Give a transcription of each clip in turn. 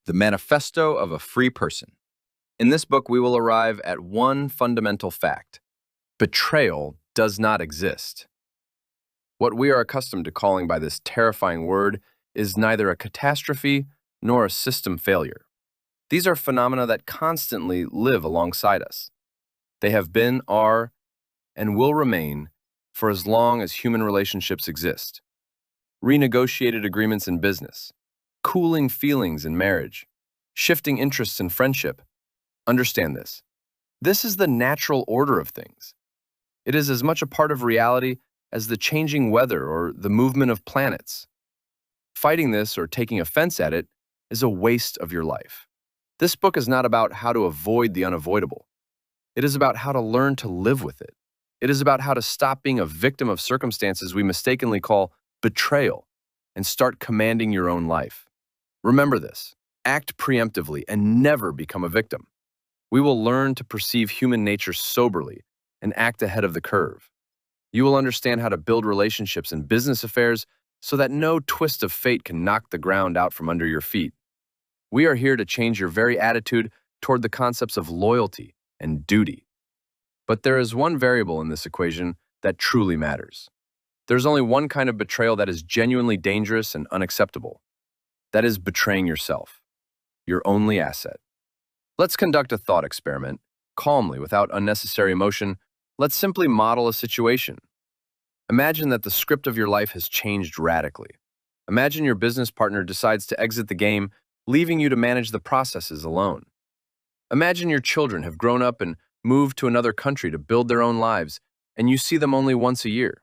The Manifesto of a Free Person. In this book, we will arrive at one fundamental fact. Betrayal does not exist. What we are accustomed to calling by this terrifying word is neither a catastrophe nor a system failure. These are phenomena that constantly live alongside us. They have been, are, and will remain for as long as human relationships exist. Renegotiated agreements in business, cooling feelings in marriage, shifting interests in friendship. Understand this. This is the natural order of things. It is as much a part of reality as the changing weather or the movement of planets. Fighting this or taking offense at it is a waste of your life. This book is not about how to avoid the unavoidable. It is about how to learn to live with it. It is about how to stop being a victim of circumstances we mistakenly call betrayal and start commanding your own life. Remember this. Act preemptively and never become a victim. We will learn to perceive human nature soberly and act ahead of the curve. You will understand how to build relationships and business affairs so that no twist of fate can knock the ground out from under your feet. We are here to change your very attitude toward the concepts of loyalty and duty. But there is one variable in this equation that truly matters. There's only one kind of betrayal that is genuinely dangerous and unacceptable. That is betraying yourself, your only asset. Let's conduct a thought experiment, calmly, without unnecessary emotion. Let's simply model a situation. Imagine that the script of your life has changed radically. Imagine your business partner decides to exit the game, leaving you to manage the processes alone. Imagine your children have grown up and moved to another country to build their own lives, and you see them only once a year.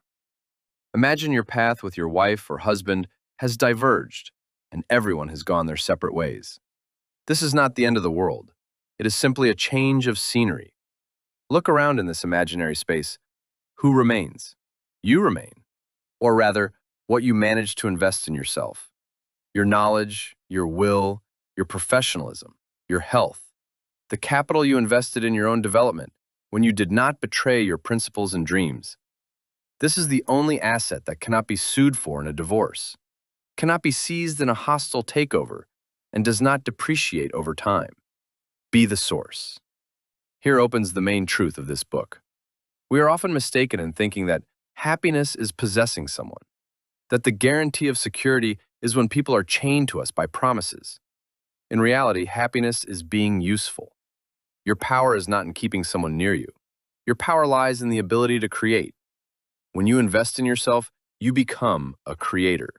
Imagine your path with your wife or husband has diverged, and everyone has gone their separate ways. This is not the end of the world. It is simply a change of scenery. Look around in this imaginary space. Who remains? You remain. Or rather, what you managed to invest in yourself. Your knowledge, your will, your professionalism, your health. The capital you invested in your own development when you did not betray your principles and dreams. This is the only asset that cannot be sued for in a divorce, cannot be seized in a hostile takeover, and does not depreciate over time. Be the source. Here opens the main truth of this book. We are often mistaken in thinking that happiness is possessing someone, that the guarantee of security is when people are chained to us by promises. In reality, happiness is being useful. Your power is not in keeping someone near you. Your power lies in the ability to create. When you invest in yourself, you become a creator.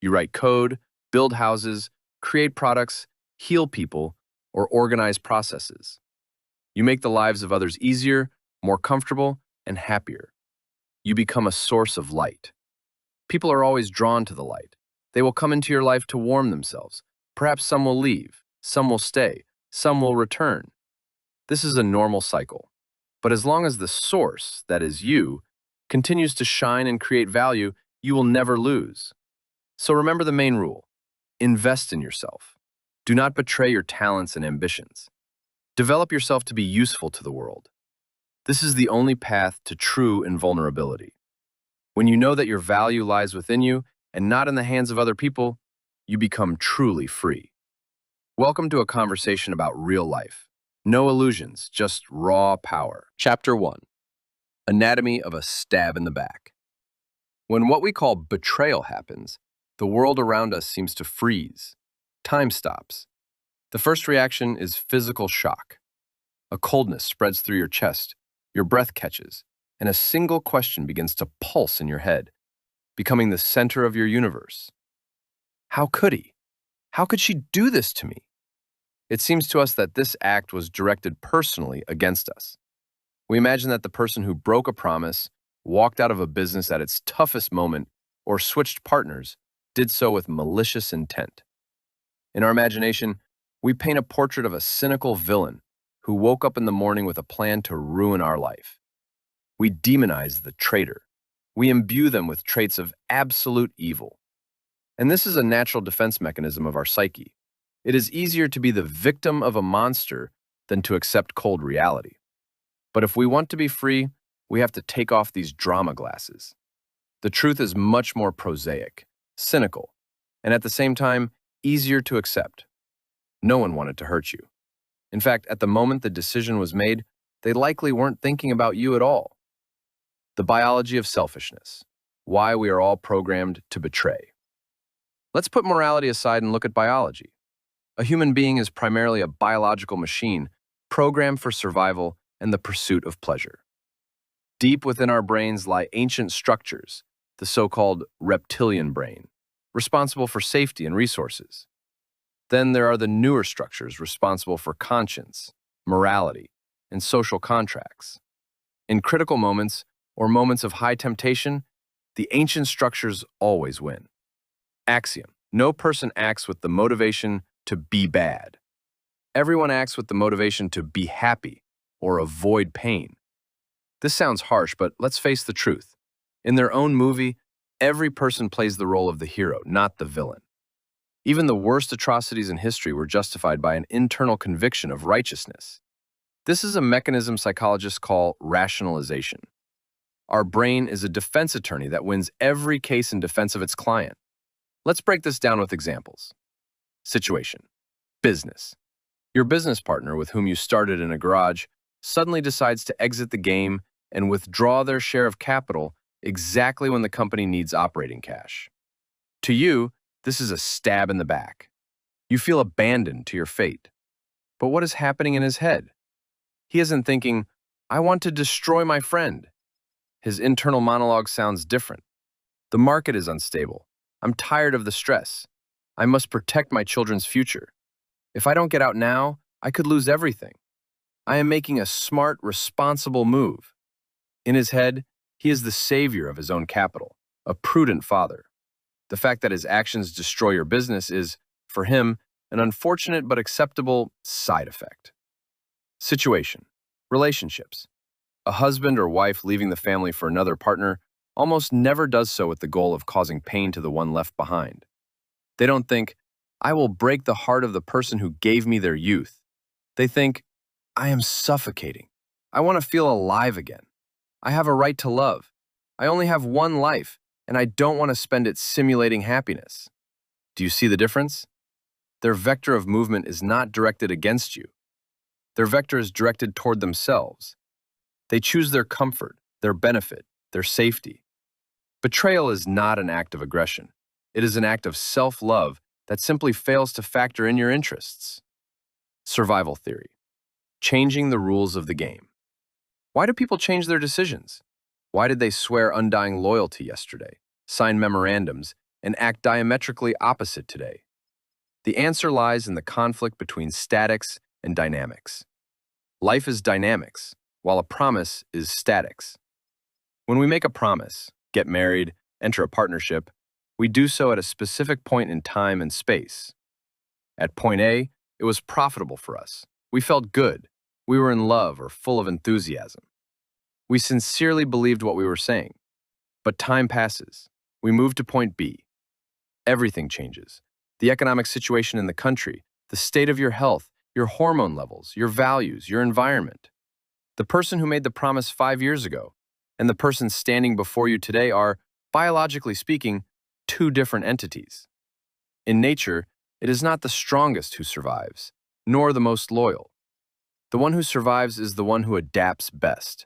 You write code, build houses, create products, heal people, or organize processes. You make the lives of others easier, more comfortable, and happier. You become a source of light. People are always drawn to the light. They will come into your life to warm themselves. Perhaps some will leave, some will stay, some will return. This is a normal cycle. But as long as the source, that is you, continues to shine and create value, you will never lose. So remember the main rule. Invest in yourself. Do not betray your talents and ambitions. Develop yourself to be useful to the world. This is the only path to true invulnerability. When you know that your value lies within you and not in the hands of other people, you become truly free. Welcome to a conversation about real life. No illusions, just raw power. Chapter 1. Anatomy of a stab in the back. When what we call betrayal happens, the world around us seems to freeze. Time stops. The first reaction is physical shock. A coldness spreads through your chest, your breath catches, and a single question begins to pulse in your head, becoming the center of your universe. How could he? How could she do this to me? It seems to us that this act was directed personally against us. We imagine that the person who broke a promise, walked out of a business at its toughest moment, or switched partners did so with malicious intent. In our imagination, we paint a portrait of a cynical villain who woke up in the morning with a plan to ruin our life. We demonize the traitor. We imbue them with traits of absolute evil. And this is a natural defense mechanism of our psyche. It is easier to be the victim of a monster than to accept cold reality. But if we want to be free, we have to take off these drama glasses. The truth is much more prosaic, cynical, and at the same time, easier to accept. No one wanted to hurt you. In fact, at the moment the decision was made, they likely weren't thinking about you at all. The biology of selfishness. Why we are all programmed to betray. Let's put morality aside and look at biology. A human being is primarily a biological machine, programmed for survival and the pursuit of pleasure. Deep within our brains lie ancient structures, the so-called reptilian brain, responsible for safety and resources. Then there are the newer structures responsible for conscience, morality, and social contracts. In critical moments or moments of high temptation, the ancient structures always win. Axiom: no person acts with the motivation to be bad. Everyone acts with the motivation to be happy or avoid pain. This sounds harsh, but let's face the truth. In their own movie, every person plays the role of the hero, not the villain. Even the worst atrocities in history were justified by an internal conviction of righteousness. This is a mechanism psychologists call rationalization. Our brain is a defense attorney that wins every case in defense of its client. Let's break this down with examples. Situation: business. Your business partner with whom you started in a garage suddenly decides to exit the game and withdraw their share of capital exactly when the company needs operating cash. To you, this is a stab in the back. You feel abandoned to your fate. But what is happening in his head? He isn't thinking, "I want to destroy my friend." His internal monologue sounds different. The market is unstable. I'm tired of the stress. I must protect my children's future. If I don't get out now, I could lose everything. I am making a smart, responsible move. In his head, he is the savior of his own capital, a prudent father. The fact that his actions destroy your business is, for him, an unfortunate but acceptable side effect. Situation: relationships. A husband or wife leaving the family for another partner almost never does so with the goal of causing pain to the one left behind. They don't think, "I will break the heart of the person who gave me their youth." They think, "I am suffocating. I want to feel alive again. I have a right to love. I only have one life, and I don't want to spend it simulating happiness." Do you see the difference? Their vector of movement is not directed against you. Their vector is directed toward themselves. They choose their comfort, their benefit, their safety. Betrayal is not an act of aggression. It is an act of self-love that simply fails to factor in your interests. Survival theory: changing the rules of the game. Why do people change their decisions? Why did they swear undying loyalty yesterday, sign memorandums, and act diametrically opposite today? The answer lies in the conflict between statics and dynamics. Life is dynamics, while a promise is statics. When we make a promise, get married, enter a partnership, we do so at a specific point in time and space. At point A, it was profitable for us. We felt good. We were in love or full of enthusiasm. We sincerely believed what we were saying. But time passes. We move to point B. Everything changes. The economic situation in the country, the state of your health, your hormone levels, your values, your environment. The person who made the promise 5 years ago and the person standing before you today are, biologically speaking, two different entities. In nature, it is not the strongest who survives, nor the most loyal. The one who survives is the one who adapts best.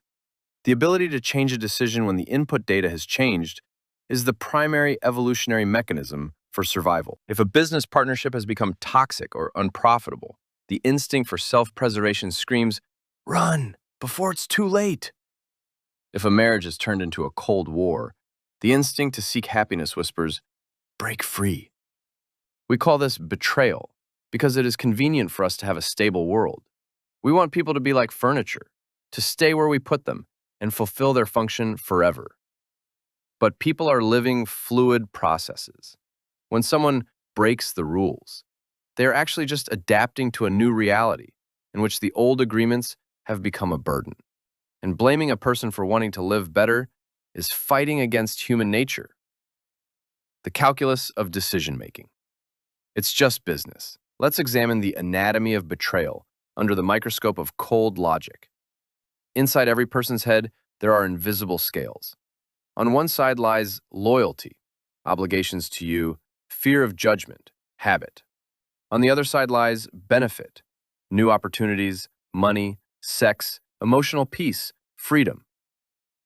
The ability to change a decision when the input data has changed is the primary evolutionary mechanism for survival. If a business partnership has become toxic or unprofitable, the instinct for self-preservation screams, "Run, before it's too late." If a marriage has turned into a cold war, the instinct to seek happiness whispers, "Break free." We call this betrayal because it is convenient for us to have a stable world. We want people to be like furniture, to stay where we put them and fulfill their function forever. But people are living fluid processes. When someone breaks the rules, they are actually just adapting to a new reality in which the old agreements have become a burden. And blaming a person for wanting to live better is fighting against human nature. The calculus of decision-making. It's just business. Let's examine the anatomy of betrayal under the microscope of cold logic. Inside every person's head, there are invisible scales. On one side lies loyalty, obligations to you, fear of judgment, habit. On the other side lies benefit, new opportunities, money, sex, emotional peace, freedom.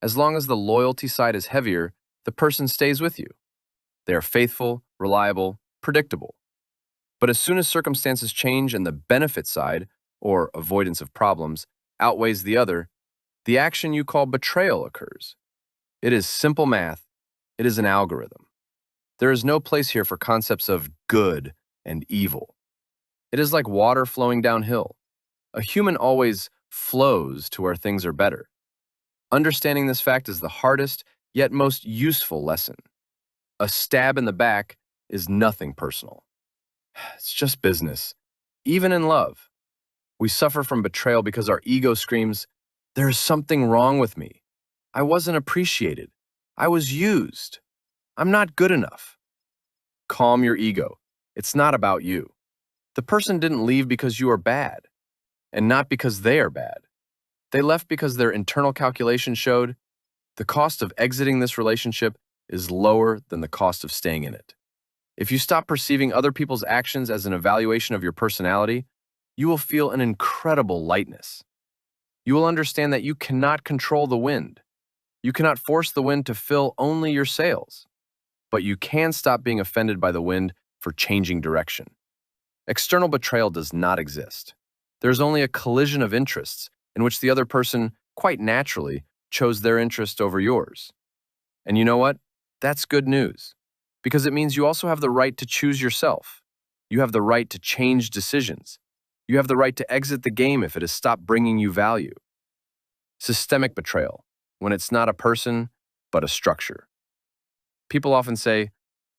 As long as the loyalty side is heavier, the person stays with you. They are faithful, reliable, predictable. But as soon as circumstances change and the benefit side, or avoidance of problems, outweighs the other, the action you call betrayal occurs. It is simple math. It is an algorithm. There is no place here for concepts of good and evil. It is like water flowing downhill. A human always flows to where things are better. Understanding this fact is the hardest, yet most useful lesson. A stab in the back is nothing personal. It's just business. Even in love, we suffer from betrayal because our ego screams, "There is something wrong with me. I wasn't appreciated. I was used. I'm not good enough." Calm your ego. It's not about you. The person didn't leave because you are bad, and not because they are bad. They left because their internal calculation showed the cost of exiting this relationship is lower than the cost of staying in it. If you stop perceiving other people's actions as an evaluation of your personality, you will feel an incredible lightness. You will understand that you cannot control the wind. You cannot force the wind to fill only your sails. But you can stop being offended by the wind for changing direction. External betrayal does not exist. There's only a collision of interests in which the other person, quite naturally, chose their interest over yours. And you know what? That's good news, because it means you also have the right to choose yourself. You have the right to change decisions. You have the right to exit the game if it has stopped bringing you value. Systemic betrayal, when it's not a person, but a structure. People often say,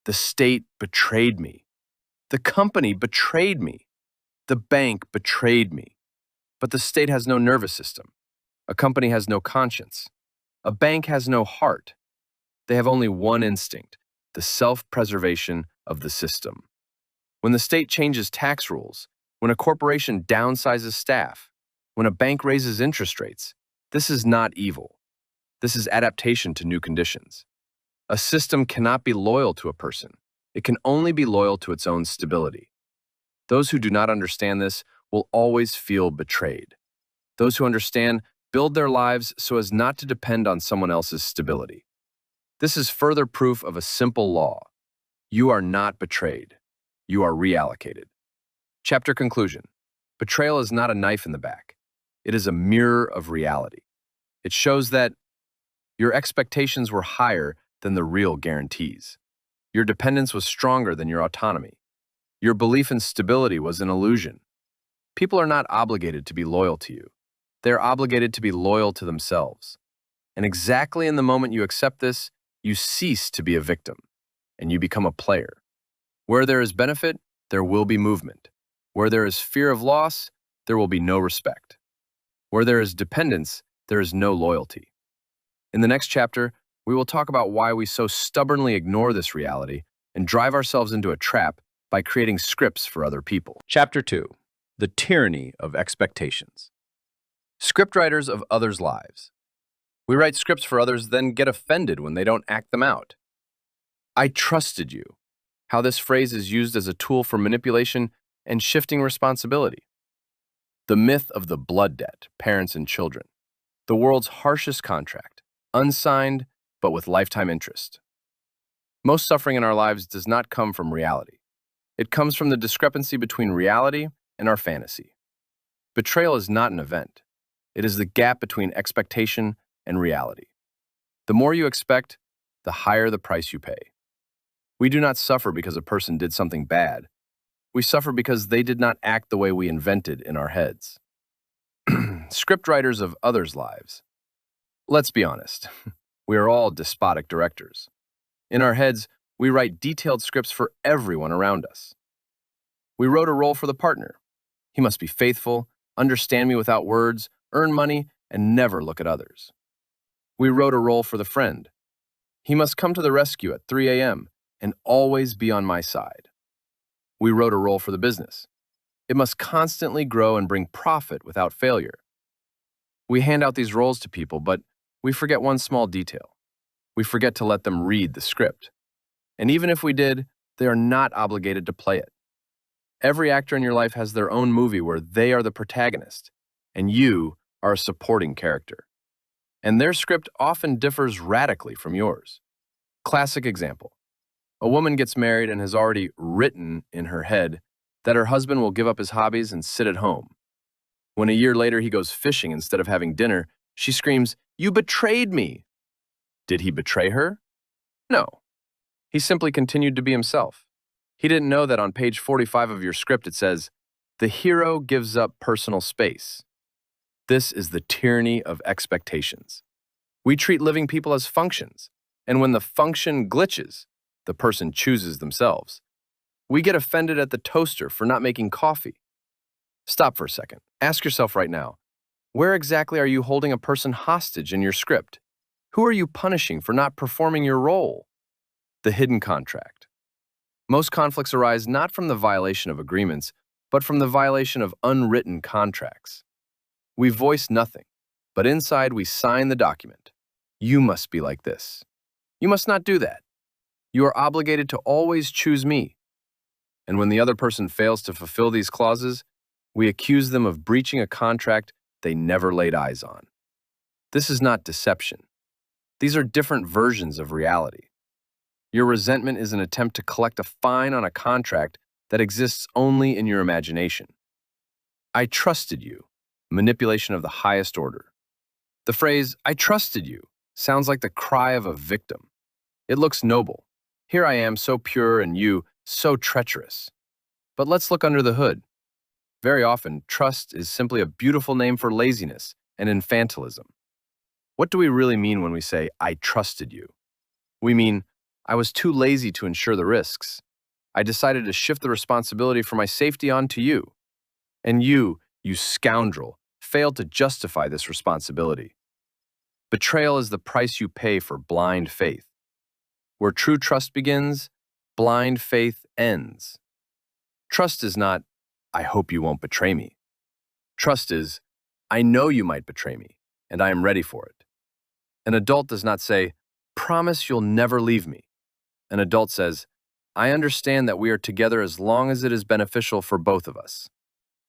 "The state betrayed me. The company betrayed me. The bank betrayed me." But the state has no nervous system. A company has no conscience. A bank has no heart. They have only one instinct, the self-preservation of the system. When the state changes tax rules, when a corporation downsizes staff, when a bank raises interest rates, this is not evil. This is adaptation to new conditions. A system cannot be loyal to a person. It can only be loyal to its own stability. Those who do not understand this will always feel betrayed. Those who understand build their lives so as not to depend on someone else's stability. This is further proof of a simple law. You are not betrayed. You are reallocated. Chapter conclusion. Betrayal is not a knife in the back. It is a mirror of reality. It shows that your expectations were higher than the real guarantees. Your dependence was stronger than your autonomy. Your belief in stability was an illusion. People are not obligated to be loyal to you. They are obligated to be loyal to themselves. And exactly in the moment you accept this, you cease to be a victim, and you become a player. Where there is benefit, there will be movement. Where there is fear of loss, there will be no respect. Where there is dependence, there is no loyalty. In the next chapter, we will talk about why we so stubbornly ignore this reality and drive ourselves into a trap by creating scripts for other people. Chapter 2. The Tyranny of Expectations. Scriptwriters of others' lives. We write scripts for others, then get offended when they don't act them out. "I trusted you." How this phrase is used as a tool for manipulation and shifting responsibility. The myth of the blood debt, parents and children. The world's harshest contract, unsigned, but with lifetime interest. Most suffering in our lives does not come from reality. It comes from the discrepancy between reality and our fantasy. Betrayal is not an event. It is the gap between expectation and reality. The more you expect, the higher the price you pay. We do not suffer because a person did something bad. We suffer because they did not act the way we invented in our heads. Scriptwriters of others' lives. Let's be honest. We are all despotic directors. In our heads, we write detailed scripts for everyone around us. We wrote a role for the partner. He must be faithful, understand me without words, earn money, and never look at others. We wrote a role for the friend. He must come to the rescue at 3 a.m. and always be on my side. We wrote a role for the business. It must constantly grow and bring profit without failure. We hand out these roles to people, but we forget one small detail. We forget to let them read the script. And even if we did, they are not obligated to play it. Every actor in your life has their own movie where they are the protagonist, and you are a supporting character. And their script often differs radically from yours. Classic example. A woman gets married and has already written in her head that her husband will give up his hobbies and sit at home. When a year later he goes fishing instead of having dinner, she screams, "You betrayed me!" Did he betray her? No. He simply continued to be himself. He didn't know that on page 45 of your script it says, "The hero gives up personal space." This is the tyranny of expectations. We treat living people as functions, and when the function glitches, the person chooses themselves. We get offended at the toaster for not making coffee. Stop for a second. Ask yourself right now, where exactly are you holding a person hostage in your script? Who are you punishing for not performing your role? The hidden contract. Most conflicts arise not from the violation of agreements, but from the violation of unwritten contracts. We voice nothing, but inside we sign the document. You must be like this. You must not do that. You are obligated to always choose me. And when the other person fails to fulfill these clauses, we accuse them of breaching a contract they never laid eyes on. This is not deception. These are different versions of reality. Your resentment is an attempt to collect a fine on a contract that exists only in your imagination. I trusted you, manipulation of the highest order. The phrase, "I trusted you," sounds like the cry of a victim. It looks noble. Here I am, so pure, and you, so treacherous. But let's look under the hood. Very often, trust is simply a beautiful name for laziness and infantilism. What do we really mean when we say, "I trusted you"? We mean, I was too lazy to ensure the risks. I decided to shift the responsibility for my safety onto you. And you scoundrel, failed to justify this responsibility. Betrayal is the price you pay for blind faith. Where true trust begins, blind faith ends. Trust is not, "I hope you won't betray me." Trust is, "I know you might betray me, and I am ready for it." An adult does not say, "Promise you'll never leave me." An adult says, "I understand that we are together as long as it is beneficial for both of us.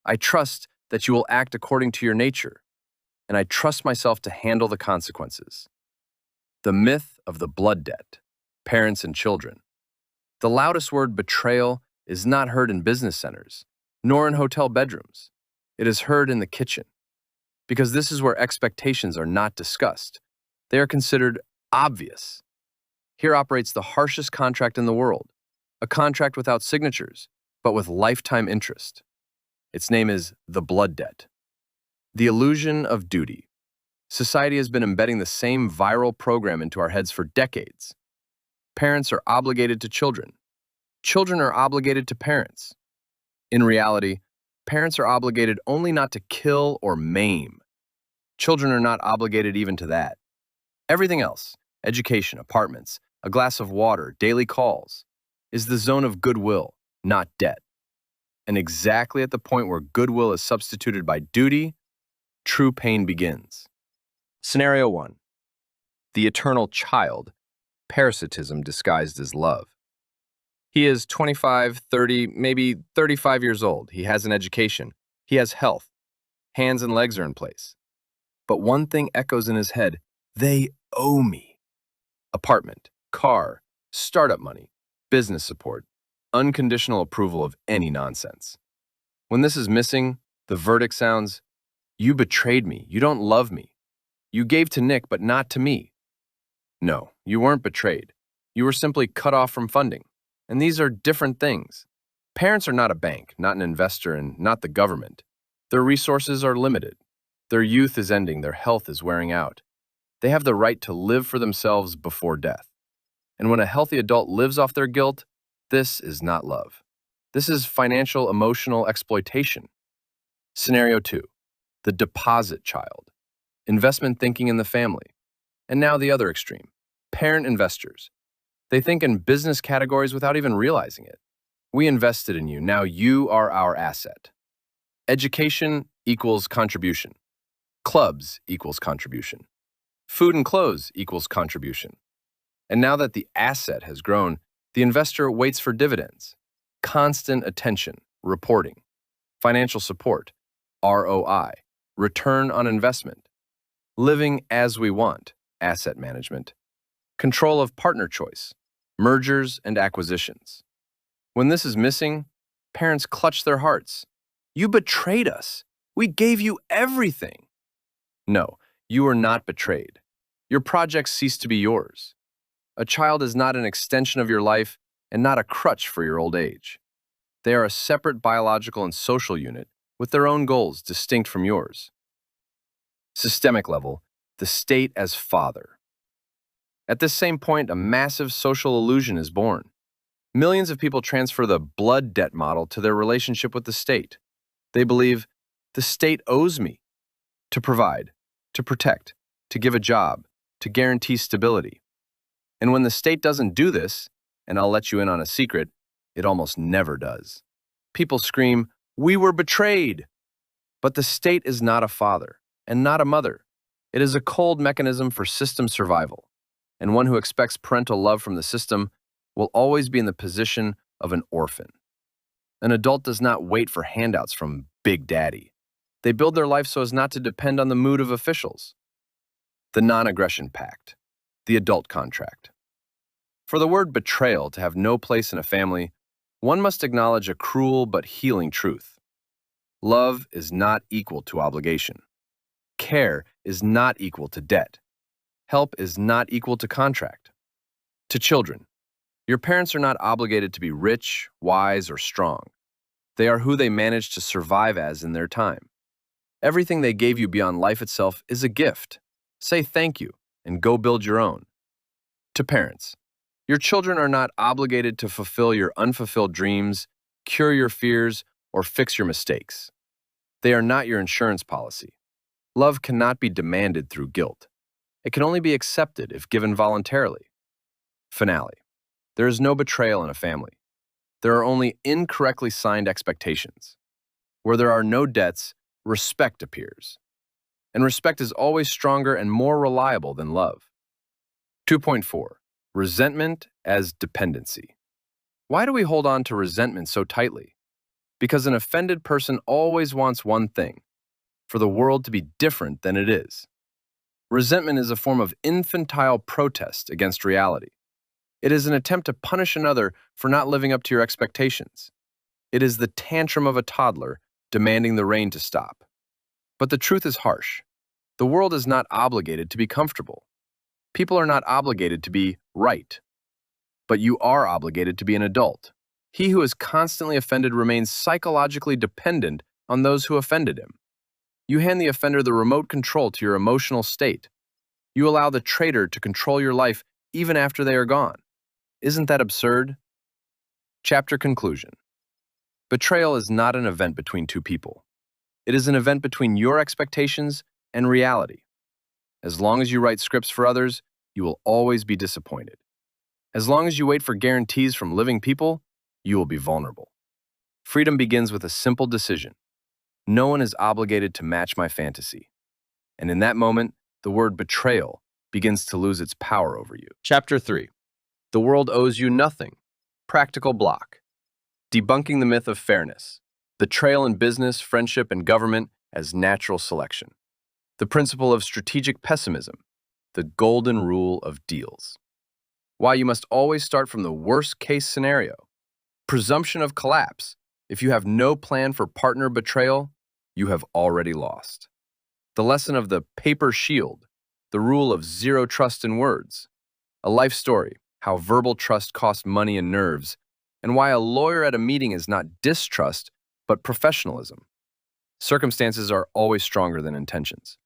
I trust that you will act according to your nature, and I trust myself to handle the consequences." The myth of the blood debt, parents and children. The loudest word betrayal is not heard in business centers, nor in hotel bedrooms. It is heard in the kitchen, because this is where expectations are not discussed. They are considered obvious. Here operates the harshest contract in the world, a contract without signatures, but with lifetime interest. Its name is the blood debt. The illusion of duty. Society has been embedding the same viral program into our heads for decades. Parents are obligated to children. Children are obligated to parents. In reality, parents are obligated only not to kill or maim. Children are not obligated even to that. Everything else, education, apartments, a glass of water, daily calls, is the zone of goodwill, not debt. And exactly at the point where goodwill is substituted by duty, true pain begins. Scenario 1. The eternal child, parasitism disguised as love. He is 25, 30, maybe 35 years old. He has an education. He has health. Hands and legs are in place. But one thing echoes in his head: they owe me. Apartment, car, startup money, business support, unconditional approval of any nonsense. When this is missing, the verdict sounds, "You betrayed me. You don't love me. You gave to Nick, but not to me." No, you weren't betrayed. You were simply cut off from funding. And these are different things. Parents are not a bank, not an investor, and not the government. Their resources are limited. Their youth is ending. Their health is wearing out. They have the right to live for themselves before death. And when a healthy adult lives off their guilt, this is not love. This is financial, emotional exploitation. Scenario 2. The deposit child. Investment thinking in the family. And now the other extreme. Parent investors. They think in business categories without even realizing it. We invested in you. Now you are our asset. Education equals contribution. Clubs equals contribution. Food and clothes equals contribution. And now that the asset has grown, the investor waits for dividends. Constant attention, reporting, financial support, ROI, return on investment, living as we want, asset management, control of partner choice, mergers and acquisitions. When this is missing, parents clutch their hearts. You betrayed us. We gave you everything. No, you are not betrayed. Your projects cease to be yours. A child is not an extension of your life and not a crutch for your old age. They are a separate biological and social unit with their own goals distinct from yours. Systemic level, the state as father. At this same point, a massive social illusion is born. Millions of people transfer the blood debt model to their relationship with the state. They believe, the state owes me to provide, to protect, to give a job, to guarantee stability. And when the state doesn't do this, and I'll let you in on a secret, it almost never does. People scream, "We were betrayed!" But the state is not a father and not a mother. It is a cold mechanism for system survival, and one who expects parental love from the system will always be in the position of an orphan. An adult does not wait for handouts from Big Daddy. They build their life so as not to depend on the mood of officials. The non-aggression pact, the adult contract. For the word betrayal to have no place in a family, one must acknowledge a cruel but healing truth. Love is not equal to obligation. Care is not equal to debt. Help is not equal to contract. To children, your parents are not obligated to be rich, wise, or strong. They are who they managed to survive as in their time. Everything they gave you beyond life itself is a gift. Say thank you and go build your own. To parents, your children are not obligated to fulfill your unfulfilled dreams, cure your fears, or fix your mistakes. They are not your insurance policy. Love cannot be demanded through guilt. It can only be accepted if given voluntarily. Finale. There is no betrayal in a family. There are only incorrectly signed expectations. Where there are no debts, respect appears. And respect is always stronger and more reliable than love. 2.4. Resentment as dependency. Why do we hold on to resentment so tightly? Because an offended person always wants one thing: for the world to be different than it is. Resentment is a form of infantile protest against reality. It is an attempt to punish another for not living up to your expectations. It is the tantrum of a toddler demanding the rain to stop. But the truth is harsh. The world is not obligated to be comfortable. People are not obligated to be right. But you are obligated to be an adult. He who is constantly offended remains psychologically dependent on those who offended him. You hand the offender the remote control to your emotional state. You allow the traitor to control your life even after they are gone. Isn't that absurd? Chapter conclusion. Betrayal is not an event between two people. It is an event between your expectations and reality. As long as you write scripts for others, you will always be disappointed. As long as you wait for guarantees from living people, you will be vulnerable. Freedom begins with a simple decision. No one is obligated to match my fantasy. And in that moment, the word betrayal begins to lose its power over you. Chapter 3. The world owes you nothing. Practical block. Debunking the myth of fairness. Betrayal in business, friendship, and government as natural selection. The principle of strategic pessimism. The golden rule of deals. Why you must always start from the worst-case scenario. Presumption of collapse. If you have no plan for partner betrayal, you have already lost. The lesson of the paper shield. The rule of zero trust in words. A life story. How verbal trust costs money and nerves, and why a lawyer at a meeting is not distrust, but professionalism. Circumstances are always stronger than intentions.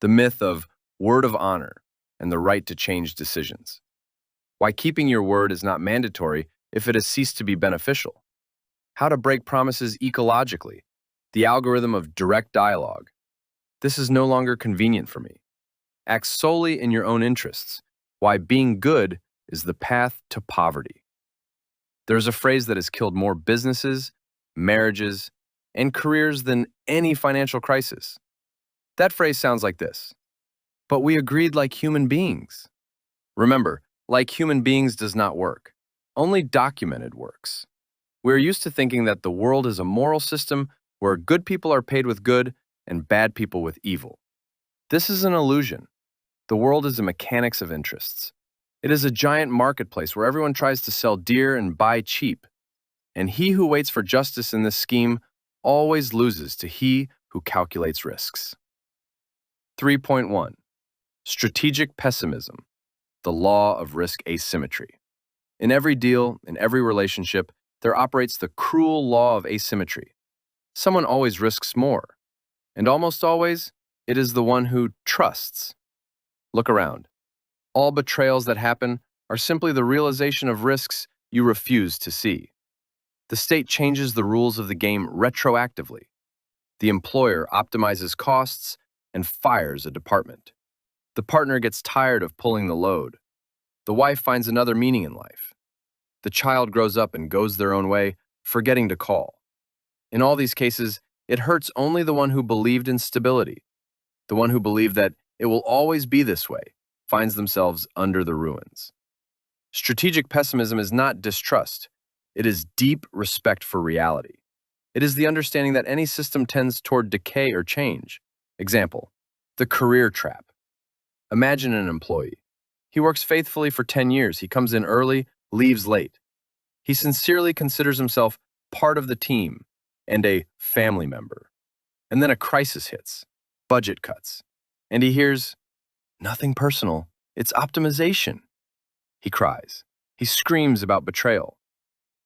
The myth of word of honor and the right to change decisions. Why keeping your word is not mandatory if it has ceased to be beneficial. How to break promises ecologically. The algorithm of direct dialogue. This is no longer convenient for me. Act solely in your own interests. Why being good is the path to poverty. There's a phrase that has killed more businesses, marriages, and careers than any financial crisis. That phrase sounds like this: but we agreed like human beings. Remember, like human beings does not work. Only documented works. We're used to thinking that the world is a moral system where good people are paid with good and bad people with evil. This is an illusion. The world is a mechanics of interests. It is a giant marketplace where everyone tries to sell dear and buy cheap. And he who waits for justice in this scheme always loses to he who calculates risks. 3.1. Strategic pessimism, the law of risk asymmetry. In every deal, in every relationship, there operates the cruel law of asymmetry. Someone always risks more, and almost always, it is the one who trusts. Look around. All betrayals that happen are simply the realization of risks you refuse to see. The state changes the rules of the game retroactively. The employer optimizes costs and fires a department. The partner gets tired of pulling the load. The wife finds another meaning in life. The child grows up and goes their own way, forgetting to call. In all these cases, it hurts only the one who believed in stability. The one who believed that it will always be this way finds themselves under the ruins. Strategic pessimism is not distrust. It is deep respect for reality. It is the understanding that any system tends toward decay or change. Example, the career trap. Imagine an employee. He works faithfully for 10 years. He comes in early, leaves late. He sincerely considers himself part of the team and a family member. And then a crisis hits, budget cuts, and he hears, "Nothing personal, it's optimization." He cries. He screams about betrayal.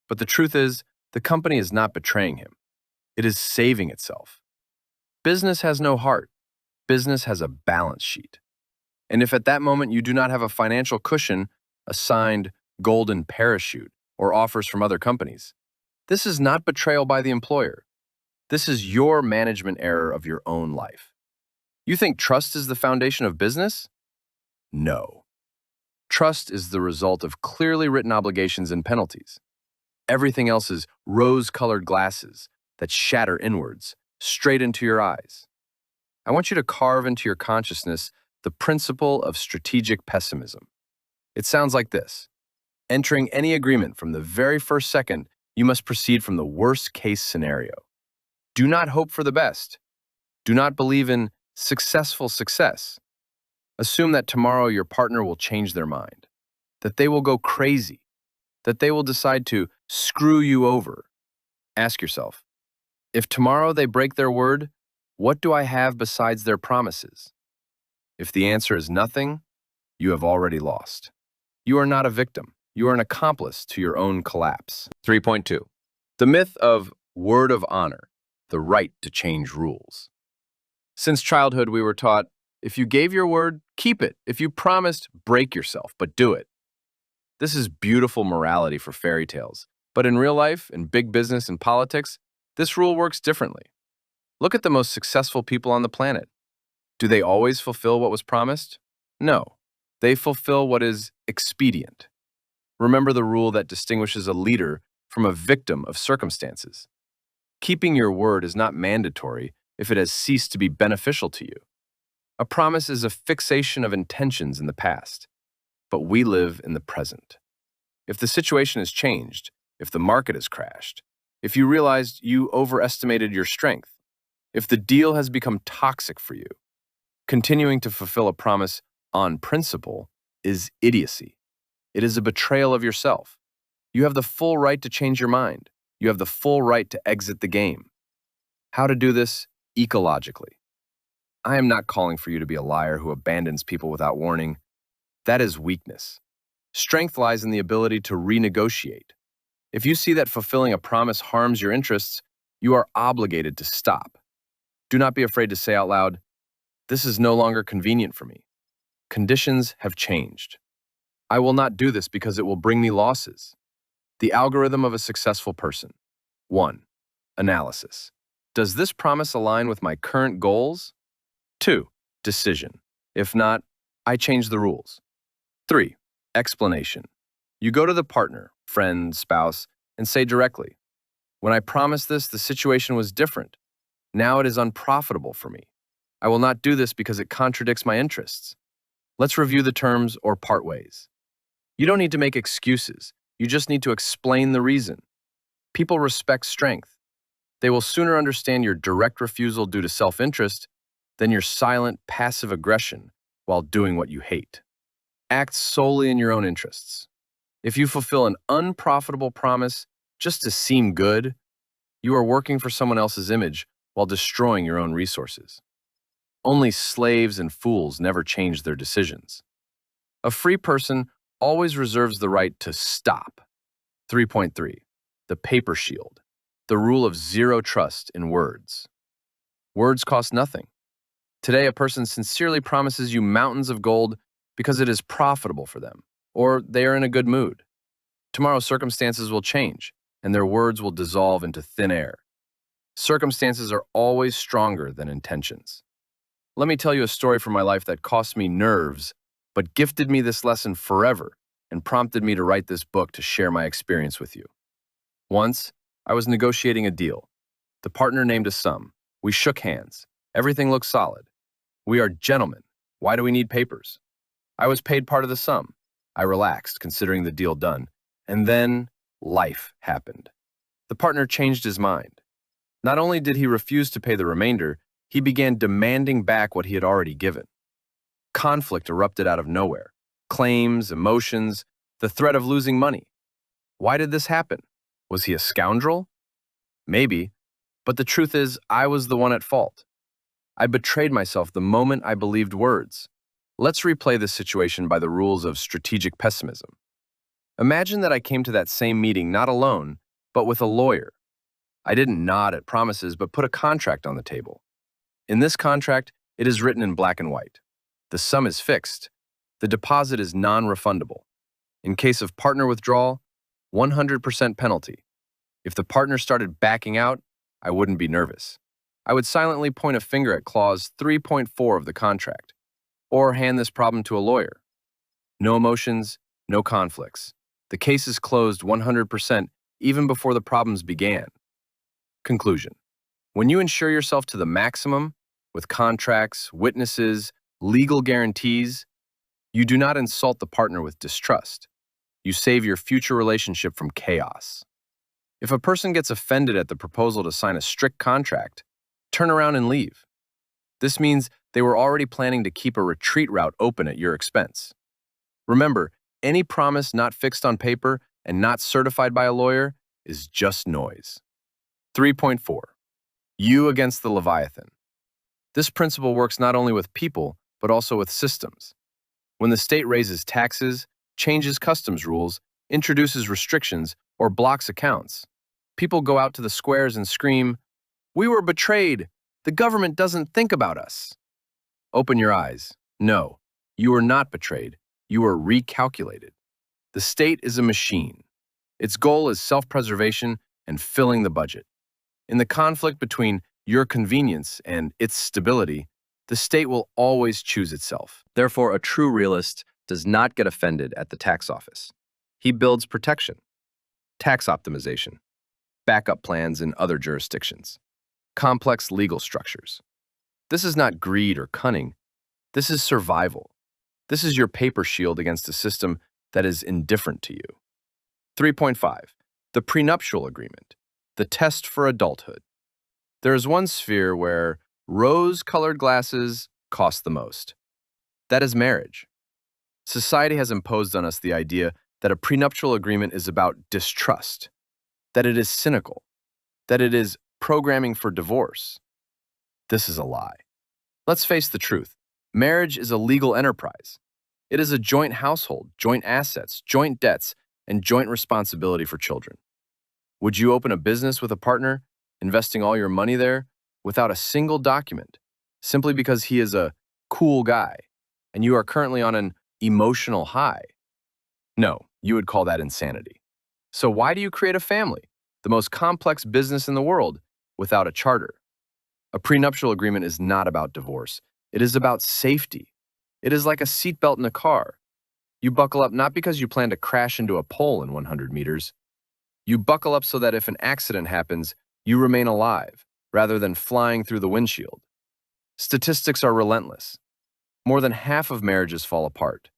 But the truth is, the company is not betraying him. It is saving itself. Business has no heart. Business has a balance sheet. And if at that moment you do not have a financial cushion, a signed golden parachute, or offers from other companies, this is not betrayal by the employer. This is your management error of your own life. You think trust is the foundation of business? No. Trust is the result of clearly written obligations and penalties. Everything else is rose-colored glasses that shatter inwards, straight into your eyes. I want you to carve into your consciousness the principle of strategic pessimism. It sounds like this. Entering any agreement from the very first second, you must proceed from the worst-case scenario. Do not hope for the best. Do not believe in successful success. Assume that tomorrow your partner will change their mind, that they will go crazy, that they will decide to screw you over. Ask yourself, if tomorrow they break their word, what do I have besides their promises? If the answer is nothing, you have already lost. You are not a victim. You are an accomplice to your own collapse. 3.2. The myth of word of honor, the right to change rules. Since childhood, we were taught, if you gave your word, keep it. If you promised, break yourself, but do it. This is beautiful morality for fairy tales. But in real life, in big business and politics, this rule works differently. Look at the most successful people on the planet. Do they always fulfill what was promised? No. They fulfill what is expedient. Remember the rule that distinguishes a leader from a victim of circumstances. Keeping your word is not mandatory if it has ceased to be beneficial to you. A promise is a fixation of intentions in the past, but we live in the present. If the situation has changed, if the market has crashed, if you realized you overestimated your strength, if the deal has become toxic for you, continuing to fulfill a promise on principle is idiocy. It is a betrayal of yourself. You have the full right to change your mind. You have the full right to exit the game. How to do this ecologically. I am not calling for you to be a liar who abandons people without warning. That is weakness. Strength lies in the ability to renegotiate. If you see that fulfilling a promise harms your interests, you are obligated to stop. Do not be afraid to say out loud, "This is no longer convenient for me. Conditions have changed. I will not do this because it will bring me losses." The algorithm of a successful person. 1. Analysis. Does this promise align with my current goals? 2. Decision. If not, I change the rules. 3. Explanation. You go to the partner, friend, spouse, and say directly, "When I promised this, the situation was different. Now it is unprofitable for me. I will not do this because it contradicts my interests. Let's review the terms or part ways." You don't need to make excuses. You just need to explain the reason. People respect strength. They will sooner understand your direct refusal due to self-interest than your silent, passive aggression while doing what you hate. Act solely in your own interests. If you fulfill an unprofitable promise just to seem good, you are working for someone else's image while destroying your own resources. Only slaves and fools never change their decisions. A free person always reserves the right to stop. 3.3. The paper shield. The rule of zero trust in words. Words cost nothing. Today, a person sincerely promises you mountains of gold because it is profitable for them, or they are in a good mood. Tomorrow, circumstances will change, and their words will dissolve into thin air. Circumstances are always stronger than intentions. Let me tell you a story from my life that cost me nerves, but gifted me this lesson forever and prompted me to write this book to share my experience with you. Once, I was negotiating a deal. The partner named a sum. We shook hands. Everything looked solid. We are gentlemen. Why do we need papers? I was paid part of the sum. I relaxed, considering the deal done. And then, life happened. The partner changed his mind. Not only did he refuse to pay the remainder, he began demanding back what he had already given. Conflict erupted out of nowhere. Claims, emotions, the threat of losing money. Why did this happen? Was he a scoundrel? Maybe, but the truth is, I was the one at fault. I betrayed myself the moment I believed words. Let's replay this situation by the rules of strategic pessimism. Imagine that I came to that same meeting not alone, but with a lawyer. I didn't nod at promises, but put a contract on the table. In this contract, it is written in black and white. The sum is fixed. The deposit is non-refundable. In case of partner withdrawal, 100% penalty. If the partner started backing out, I wouldn't be nervous. I would silently point a finger at clause 3.4 of the contract, or hand this problem to a lawyer. No emotions, no conflicts. The case is closed 100% even before the problems began. Conclusion. When you insure yourself to the maximum, with contracts, witnesses, legal guarantees, you do not insult the partner with distrust. You save your future relationship from chaos. If a person gets offended at the proposal to sign a strict contract, turn around and leave. This means they were already planning to keep a retreat route open at your expense. Remember, any promise not fixed on paper and not certified by a lawyer is just noise. 3.4. You against the Leviathan. This principle works not only with people, but also with systems. When the state raises taxes, changes customs rules, introduces restrictions, or blocks accounts, people go out to the squares and scream, "We were betrayed! The government doesn't think about us!" Open your eyes. No, you were not betrayed. You were recalculated. The state is a machine. Its goal is self-preservation and filling the budget. In the conflict between your convenience and its stability, the state will always choose itself. Therefore, a true realist does not get offended at the tax office. He builds protection, tax optimization, backup plans in other jurisdictions, complex legal structures. This is not greed or cunning. This is survival. This is your paper shield against a system that is indifferent to you. 3.5. The prenuptial agreement, the test for adulthood. There is one sphere where rose-colored glasses cost the most. That is marriage. Society has imposed on us the idea that a prenuptial agreement is about distrust, that it is cynical, that it is programming for divorce. This is a lie. Let's face the truth. Marriage is a legal enterprise. It is a joint household, joint assets, joint debts, and joint responsibility for children. Would you open a business with a partner, investing all your money there, without a single document, simply because he is a cool guy, and you are currently on an emotional high? No, you would call that insanity. So why do you create a family, the most complex business in the world, without a charter? A prenuptial agreement is not about divorce. It is about safety. It is like a seatbelt in a car. You buckle up not because you plan to crash into a pole in 100 meters. You buckle up so that if an accident happens, you remain alive, rather than flying through the windshield. Statistics are relentless. More than half of marriages fall apart.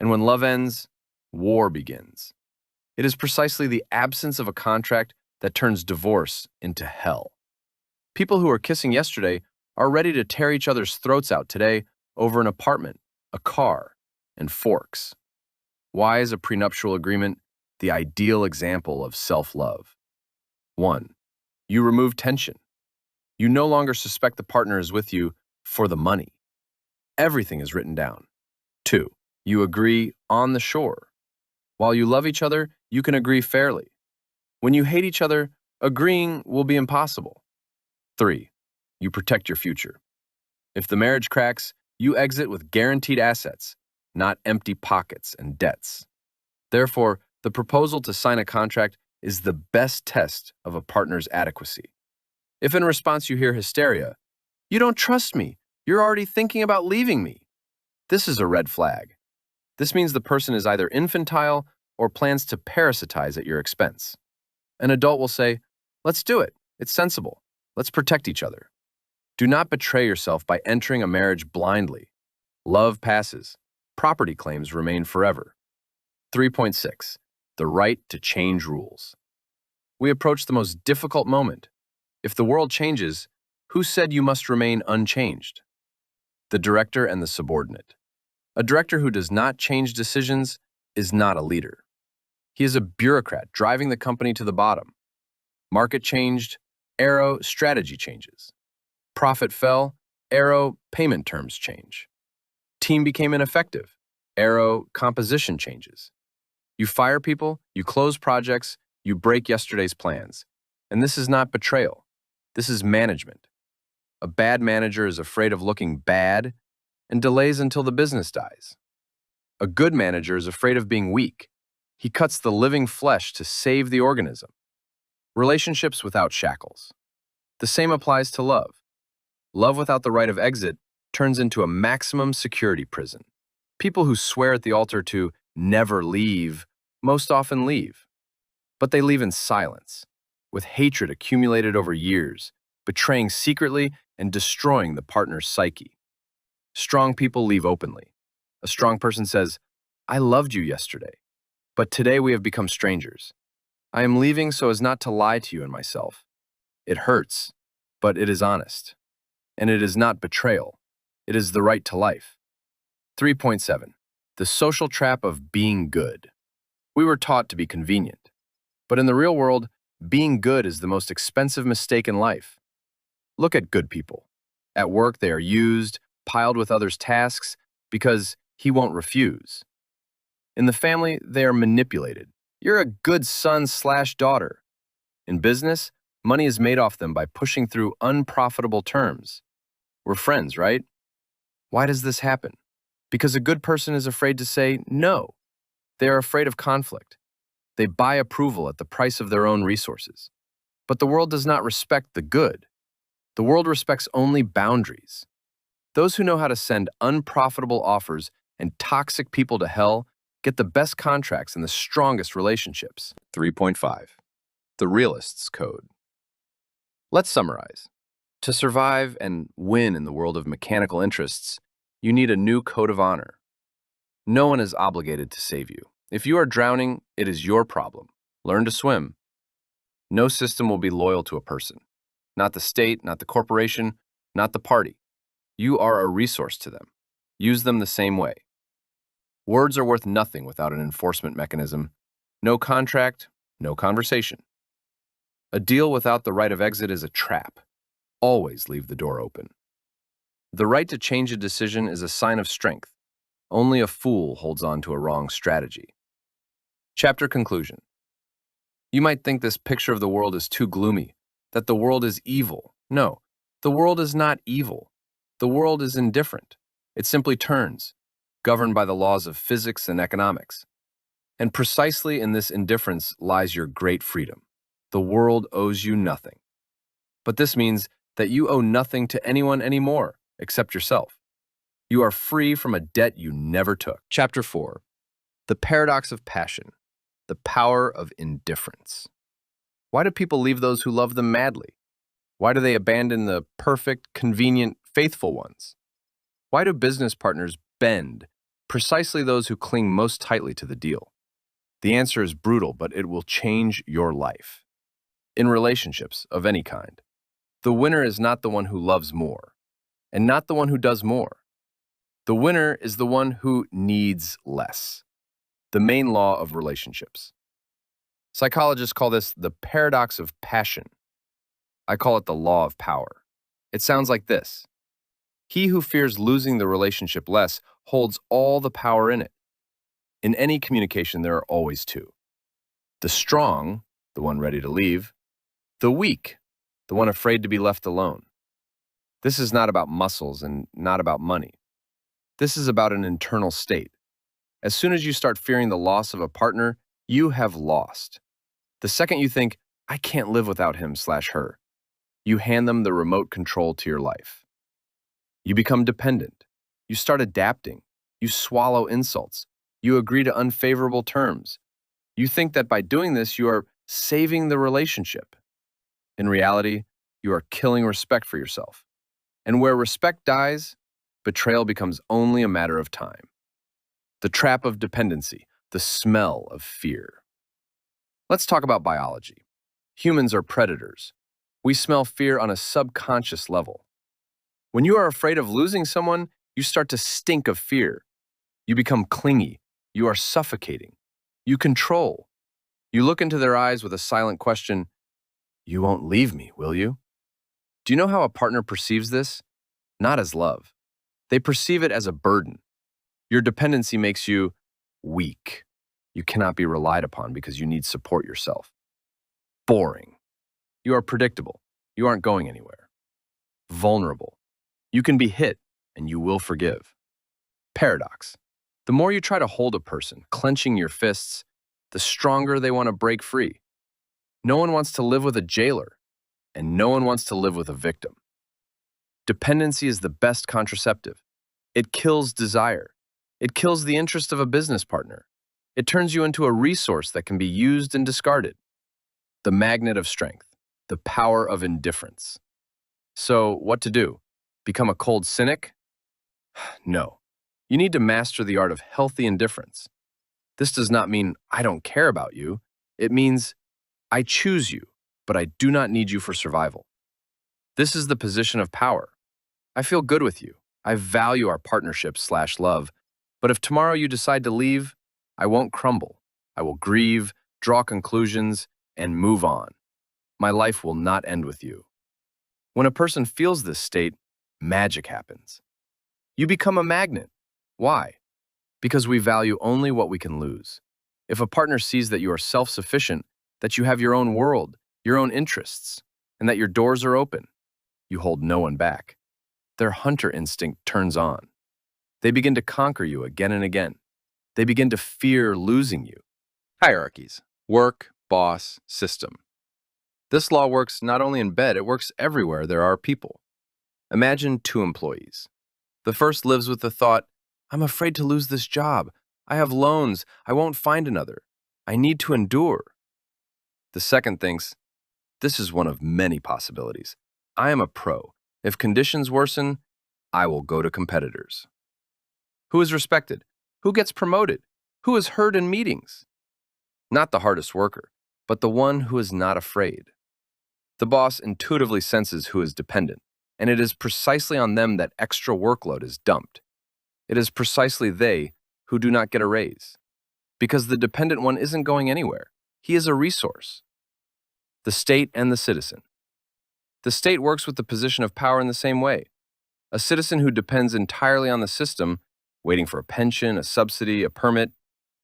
And when love ends, war begins. It is precisely the absence of a contract that turns divorce into hell. People who were kissing yesterday are ready to tear each other's throats out today over an apartment, a car, and forks. Why is a prenuptial agreement the ideal example of self-love? 1. You remove tension. You no longer suspect the partner is with you for the money. Everything is written down. 2. You agree on the shore. While you love each other, you can agree fairly. When you hate each other, agreeing will be impossible. 3. You protect your future. If the marriage cracks, you exit with guaranteed assets, not empty pockets and debts. Therefore, the proposal to sign a contract is the best test of a partner's adequacy. If in response you hear hysteria, "You don't trust me, you're already thinking about leaving me," this is a red flag. This means the person is either infantile or plans to parasitize at your expense. An adult will say, "Let's do it, it's sensible, let's protect each other." Do not betray yourself by entering a marriage blindly. Love passes. Property claims remain forever. 3.6. The right to change rules. We approach the most difficult moment. If the world changes, who said you must remain unchanged? The director and the subordinate. A director who does not change decisions is not a leader. He is a bureaucrat driving the company to the bottom. Market changed, arrow, strategy changes. Profit fell, arrow, payment terms change. Team became ineffective, arrow, composition changes. You fire people, you close projects, you break yesterday's plans. And this is not betrayal. This is management. A bad manager is afraid of looking bad and delays until the business dies. A good manager is afraid of being weak. He cuts the living flesh to save the organism. Relationships without shackles. The same applies to love. Love without the right of exit turns into a maximum security prison. People who swear at the altar to never leave most often leave. But they leave in silence, with hatred accumulated over years, betraying secretly and destroying the partner's psyche. Strong people leave openly. A strong person says, "I loved you yesterday, but today we have become strangers. I am leaving so as not to lie to you and myself. It hurts, but it is honest. And it is not betrayal. It is the right to life." 3.7. The social trap of being good. We were taught to be convenient. But in the real world, being good is the most expensive mistake in life. Look at good people. At work, they are used, piled with others' tasks, because he won't refuse. In the family, they are manipulated. You're a good son/daughter. In business, money is made off them by pushing through unprofitable terms. We're friends, right? Why does this happen? Because a good person is afraid to say no. They are afraid of conflict. They buy approval at the price of their own resources. But the world does not respect the good. The world respects only boundaries. Those who know how to send unprofitable offers and toxic people to hell get the best contracts and the strongest relationships. 3.5. The Realist's Code. Let's summarize. To survive and win in the world of mechanical interests, you need a new code of honor. No one is obligated to save you. If you are drowning, it is your problem. Learn to swim. No system will be loyal to a person. Not the state, not the corporation, not the party. You are a resource to them. Use them the same way. Words are worth nothing without an enforcement mechanism. No contract, no conversation. A deal without the right of exit is a trap. Always leave the door open. The right to change a decision is a sign of strength. Only a fool holds on to a wrong strategy. Chapter conclusion. You might think this picture of the world is too gloomy, that the world is evil. No, the world is not evil. The world is indifferent. It simply turns, governed by the laws of physics and economics. And precisely in this indifference lies your great freedom. The world owes you nothing. But this means that you owe nothing to anyone anymore, except yourself. You are free from a debt you never took. Chapter 4. The Paradox of Passion. The Power of Indifference. Why do people leave those who love them madly? Why do they abandon the perfect, convenient, faithful ones? Why do business partners bend, precisely those who cling most tightly to the deal? The answer is brutal, but it will change your life. in relationships of any kind. The winner is not the one who loves more, and not the one who does more. The winner is the one who needs less. The main law of relationships. Psychologists call this the paradox of passion. I call it the law of power. It sounds like this. He who fears losing the relationship less holds all the power in it. In any communication, there are always two. The strong, the one ready to leave. The weak, the one afraid to be left alone. This is not about muscles and not about money. This is about an internal state. As soon as you start fearing the loss of a partner, you have lost. The second you think, I can't live without him/her, you hand them the remote control to your life. You become dependent. You start adapting. You swallow insults. You agree to unfavorable terms. You think that by doing this, you are saving the relationship. In reality, you are killing respect for yourself. And where respect dies, betrayal becomes only a matter of time. The trap of dependency, the smell of fear. Let's talk about biology. Humans are predators. We smell fear on a subconscious level. When you are afraid of losing someone, you start to stink of fear. You become clingy. You are suffocating. You control. You look into their eyes with a silent question, "You won't leave me, will you?" Do you know how a partner perceives this? Not as love. They perceive it as a burden. Your dependency makes you weak. You cannot be relied upon because you need support yourself. Boring. You are predictable. You aren't going anywhere. Vulnerable. You can be hit, and you will forgive. Paradox. The more you try to hold a person, clenching your fists, the stronger they want to break free. No one wants to live with a jailer, and no one wants to live with a victim. Dependency is the best contraceptive. It kills desire. It kills the interest of a business partner. It turns you into a resource that can be used and discarded. The magnet of strength, the power of indifference. So, what to do? Become a cold cynic? No. You need to master the art of healthy indifference. This does not mean I don't care about you. It means I choose you, but I do not need you for survival. This is the position of power. I feel good with you. I value our partnership/love. But if tomorrow you decide to leave, I won't crumble. I will grieve, draw conclusions, and move on. My life will not end with you. When a person feels this state, magic happens. You become a magnet. Why? Because we value only what we can lose. If a partner sees that you are self-sufficient, that you have your own world, your own interests, and that your doors are open, you hold no one back. Their hunter instinct turns on. They begin to conquer you again and again. They begin to fear losing you. Hierarchies. Work, boss, system. This law works not only in bed, it works everywhere there are people. Imagine two employees. The first lives with the thought, I'm afraid to lose this job. I have loans. I won't find another. I need to endure. The second thinks, this is one of many possibilities. I am a pro. If conditions worsen, I will go to competitors. Who is respected? Who gets promoted? Who is heard in meetings? Not the hardest worker, but the one who is not afraid. The boss intuitively senses who is dependent, and it is precisely on them that extra workload is dumped. It is precisely they who do not get a raise, because the dependent one isn't going anywhere. He is a resource. The state and the citizen. The state works with the position of power in the same way. A citizen who depends entirely on the system, waiting for a pension, a subsidy, a permit,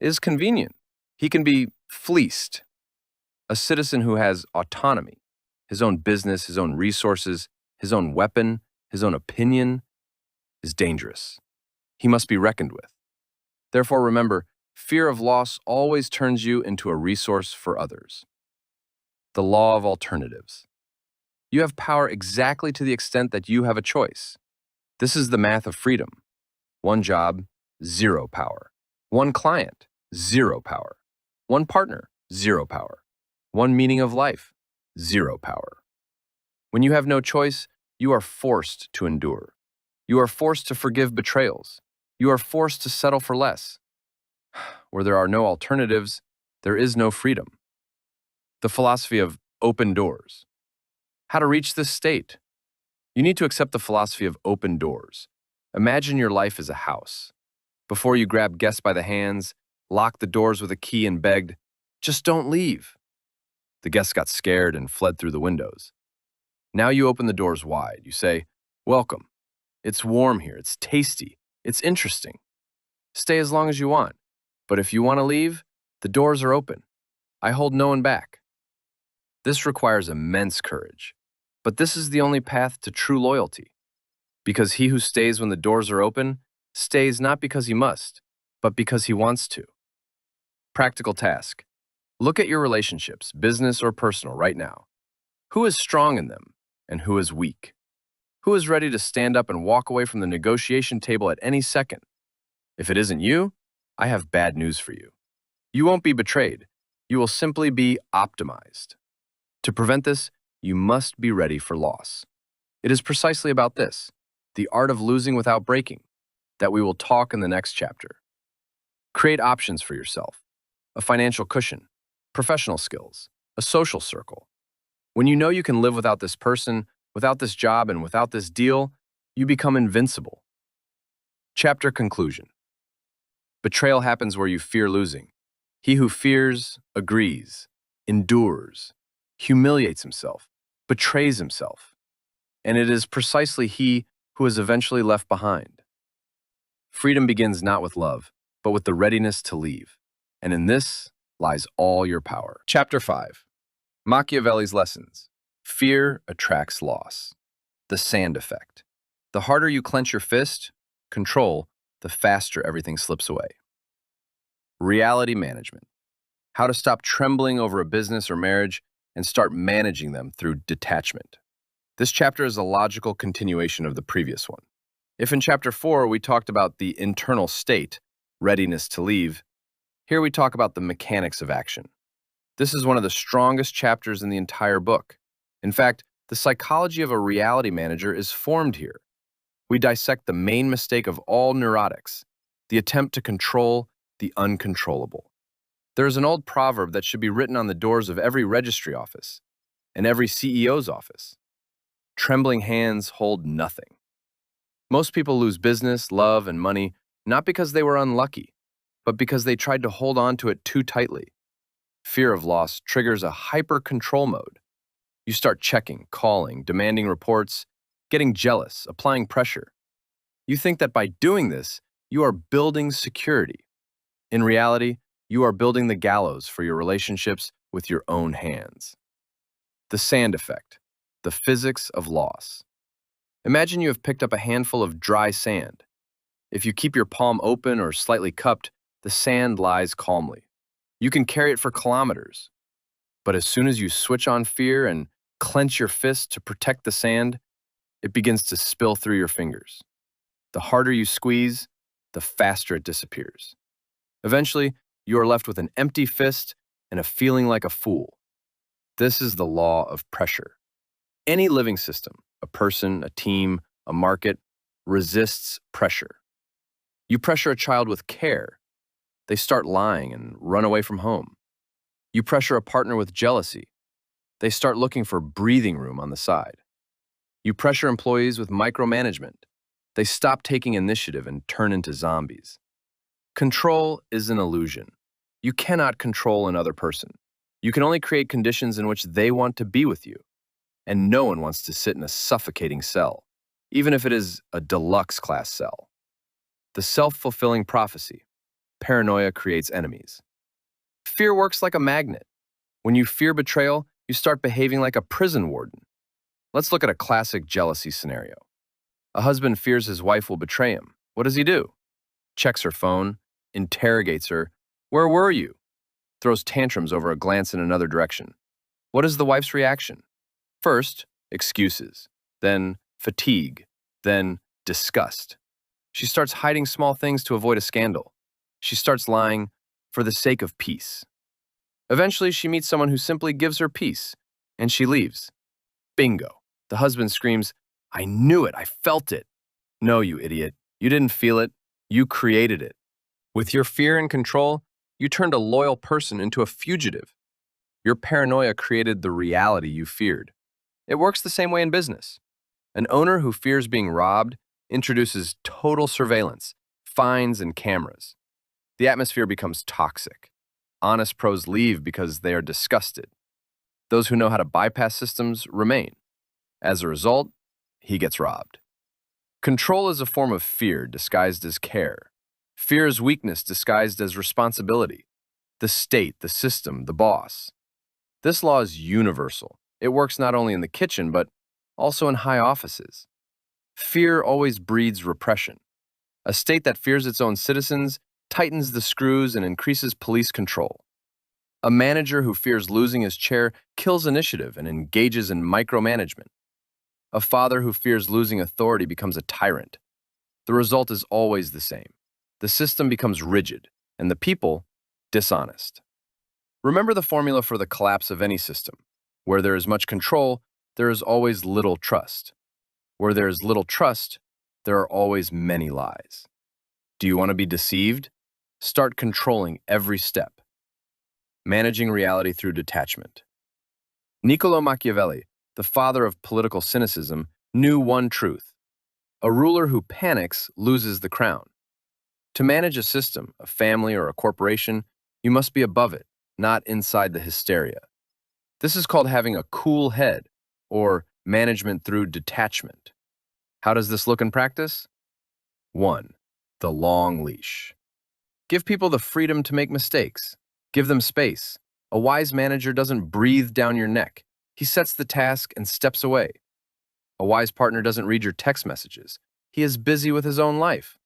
is convenient. He can be fleeced. A citizen who has autonomy, his own business, his own resources, his own weapon, his own opinion, is dangerous. He must be reckoned with. Therefore, remember, fear of loss always turns you into a resource for others. The law of alternatives. You have power exactly to the extent that you have a choice. This is the math of freedom. One job, zero power. One client, zero power. One partner, zero power. One meaning of life, zero power. When you have no choice, you are forced to endure. You are forced to forgive betrayals. You are forced to settle for less. Where there are no alternatives, there is no freedom. The philosophy of open doors. How to reach this state? You need to accept the philosophy of open doors. Imagine your life as a house. Before you grabbed guests by the hands, locked the doors with a key and begged, "Just don't leave." The guests got scared and fled through the windows. Now you open the doors wide. You say, "Welcome. It's warm here. It's tasty. It's interesting. Stay as long as you want. But if you want to leave, the doors are open. I hold no one back." This requires immense courage. But this is the only path to true loyalty. Because he who stays when the doors are open stays not because he must, but because he wants to. Practical task. Look at your relationships, business or personal, right now. Who is strong in them and who is weak? Who is ready to stand up and walk away from the negotiation table at any second? If it isn't you, I have bad news for you. You won't be betrayed. You will simply be optimized. To prevent this, you must be ready for loss. It is precisely about this, the art of losing without breaking, that we will talk in the next chapter. Create options for yourself, a financial cushion, professional skills, a social circle. When you know you can live without this person, without this job, and without this deal, you become invincible. Chapter conclusion. Betrayal happens where you fear losing. He who fears, agrees, endures, humiliates himself, betrays himself. And it is precisely he who is eventually left behind. Freedom begins not with love, but with the readiness to leave. And in this lies all your power. Chapter 5. Machiavelli's lessons. Fear attracts loss. The sand effect. The harder you clench your fist, control, the faster everything slips away. Reality management. How to stop trembling over a business or marriage and start managing them through detachment. This chapter is a logical continuation of the previous one. If in Chapter 4 we talked about the internal state, readiness to leave, here we talk about the mechanics of action. This is one of the strongest chapters in the entire book. In fact, the psychology of a reality manager is formed here. We dissect the main mistake of all neurotics, the attempt to control the uncontrollable. There is an old proverb that should be written on the doors of every registry office and every CEO's office. Trembling hands hold nothing. Most people lose business, love, and money not because they were unlucky, but because they tried to hold on to it too tightly. Fear of loss triggers a hyper-control mode. You start checking, calling, demanding reports, getting jealous, applying pressure. You think that by doing this, you are building security. In reality, you are building the gallows for your relationships with your own hands. The sand effect, the physics of loss. Imagine you have picked up a handful of dry sand. If you keep your palm open or slightly cupped, the sand lies calmly. You can carry it for kilometers. But as soon as you switch on fear and clench your fist to protect the sand, it begins to spill through your fingers. The harder you squeeze, the faster it disappears. Eventually, you are left with an empty fist and a feeling like a fool. This is the law of pressure. Any living system, a person, a team, a market, resists pressure. You pressure a child with care. They start lying and run away from home. You pressure a partner with jealousy. They start looking for breathing room on the side. You pressure employees with micromanagement. They stop taking initiative and turn into zombies. Control is an illusion. You cannot control another person. You can only create conditions in which they want to be with you. And no one wants to sit in a suffocating cell, even if it is a deluxe class cell. The self-fulfilling prophecy. Paranoia creates enemies. Fear works like a magnet. When you fear betrayal, you start behaving like a prison warden. Let's look at a classic jealousy scenario. A husband fears his wife will betray him. What does he do? Checks her phone, interrogates her. Where were you? Throws tantrums over a glance in another direction. What is the wife's reaction? First, excuses, then fatigue, then disgust. She starts hiding small things to avoid a scandal. She starts lying for the sake of peace. Eventually, she meets someone who simply gives her peace, and she leaves. Bingo. The husband screams, "I knew it, I felt it." No, you idiot. You didn't feel it. You created it. With your fear and control, you turned a loyal person into a fugitive. Your paranoia created the reality you feared. It works the same way in business. An owner who fears being robbed introduces total surveillance, fines, and cameras. The atmosphere becomes toxic. Honest pros leave because they are disgusted. Those who know how to bypass systems remain. As a result, he gets robbed. Control is a form of fear disguised as care. Fear is weakness disguised as responsibility. The state, the system, the boss. This law is universal. It works not only in the kitchen, but also in high offices. Fear always breeds repression. A state that fears its own citizens tightens the screws and increases police control. A manager who fears losing his chair kills initiative and engages in micromanagement. A father who fears losing authority becomes a tyrant. The result is always the same. The system becomes rigid, and the people dishonest. Remember the formula for the collapse of any system. Where there is much control, there is always little trust. Where there is little trust, there are always many lies. Do you want to be deceived? Start controlling every step. Managing reality through detachment. Niccolò Machiavelli, the father of political cynicism, knew one truth. A ruler who panics loses the crown. To manage a system, a family, or a corporation, you must be above it, not inside the hysteria. This is called having a cool head, or management through detachment. How does this look in practice? 1. The long leash. Give people the freedom to make mistakes. Give them space. A wise manager doesn't breathe down your neck. He sets the task and steps away. A wise partner doesn't read your text messages. He is busy with his own life.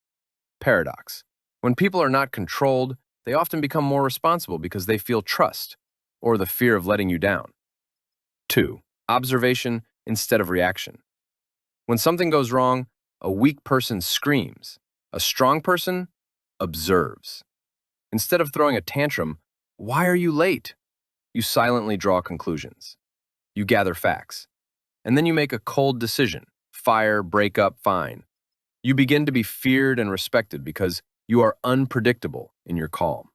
Paradox. When people are not controlled, they often become more responsible because they feel trust or the fear of letting you down. 2. Observation instead of reaction. When something goes wrong, a weak person screams. A strong person observes. Instead of throwing a tantrum, "Why are you late?" you silently draw conclusions. You gather facts. And then you make a cold decision. Fire, break up, fine. You begin to be feared and respected because you are unpredictable in your calm.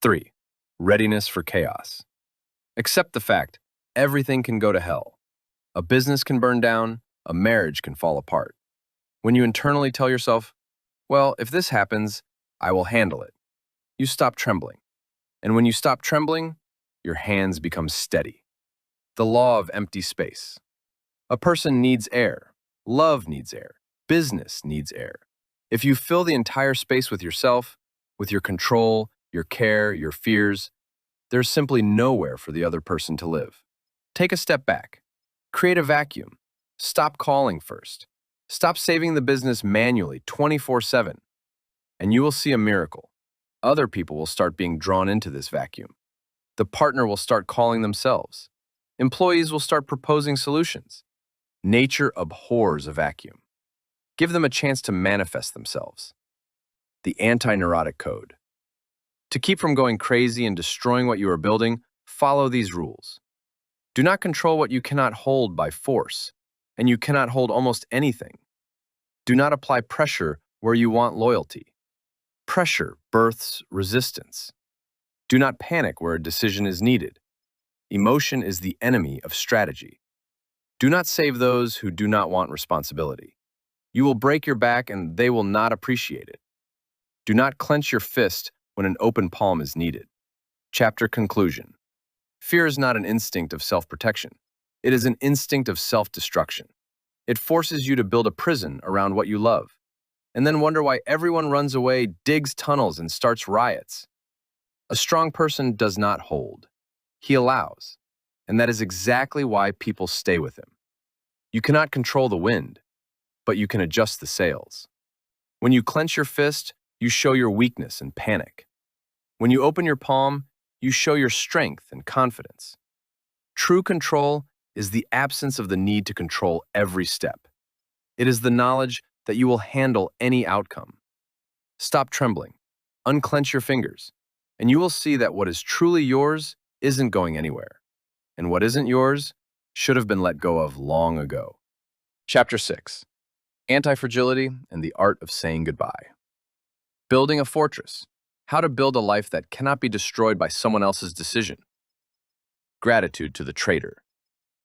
3. Readiness for chaos. Accept the fact everything can go to hell. A business can burn down, a marriage can fall apart. When you internally tell yourself, "Well, if this happens, I will handle it," you stop trembling. And when you stop trembling, your hands become steady. The law of empty space. A person needs air. Love needs air. Business needs air. If you fill the entire space with yourself, with your control, your care, your fears, there's simply nowhere for the other person to live. Take a step back. Create a vacuum. Stop calling first. Stop saving the business manually 24/7. And you will see a miracle. Other people will start being drawn into this vacuum. The partner will start calling themselves. Employees will start proposing solutions. Nature abhors a vacuum. Give them a chance to manifest themselves. The anti-neurotic code. To keep from going crazy and destroying what you are building, follow these rules. Do not control what you cannot hold by force, and you cannot hold almost anything. Do not apply pressure where you want loyalty. Pressure births resistance. Do not panic where a decision is needed. Emotion is the enemy of strategy. Do not save those who do not want responsibility. You will break your back and they will not appreciate it. Do not clench your fist when an open palm is needed. Chapter conclusion. Fear is not an instinct of self-protection. It is an instinct of self-destruction. It forces you to build a prison around what you love, and then wonder why everyone runs away, digs tunnels, and starts riots. A strong person does not hold. He allows, and that is exactly why people stay with him. You cannot control the wind, but you can adjust the sails. When you clench your fist, you show your weakness and panic. When you open your palm, you show your strength and confidence. True control is the absence of the need to control every step. It is the knowledge that you will handle any outcome. Stop trembling, unclench your fingers, and you will see that what is truly yours isn't going anywhere, and what isn't yours should have been let go of long ago. Chapter 6. Anti-fragility and the art of saying goodbye. Building a fortress. How to build a life that cannot be destroyed by someone else's decision. Gratitude to the traitor.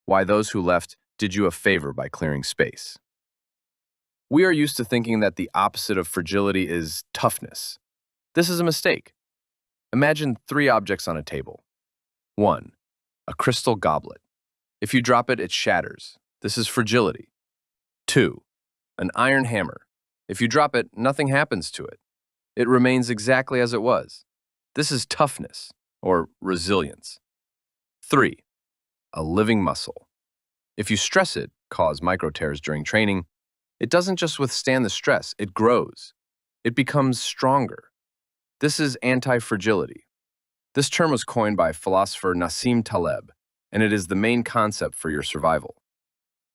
Why those who left did you a favor by clearing space. We are used to thinking that the opposite of fragility is toughness. This is a mistake. Imagine three objects on a table. 1. A crystal goblet. If you drop it, it shatters. This is fragility. 2. An iron hammer. If you drop it, nothing happens to it. It remains exactly as it was. This is toughness, or resilience. 3. A living muscle. If you stress it, cause micro tears during training, it doesn't just withstand the stress, it grows. It becomes stronger. This is anti-fragility. This term was coined by philosopher Nassim Taleb, and it is the main concept for your survival.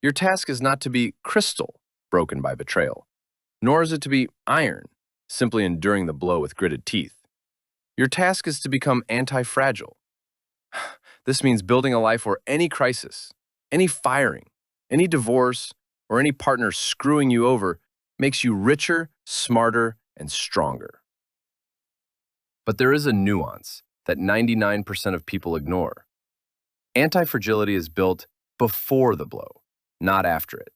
Your task is not to be crystal, broken by betrayal, nor is it to be iron, simply enduring the blow with gritted teeth. Your task is to become anti-fragile. This means building a life where any crisis, any firing, any divorce, or any partner screwing you over makes you richer, smarter, and stronger. But there is a nuance that 99% of people ignore. Anti-fragility is built before the blow, not after it.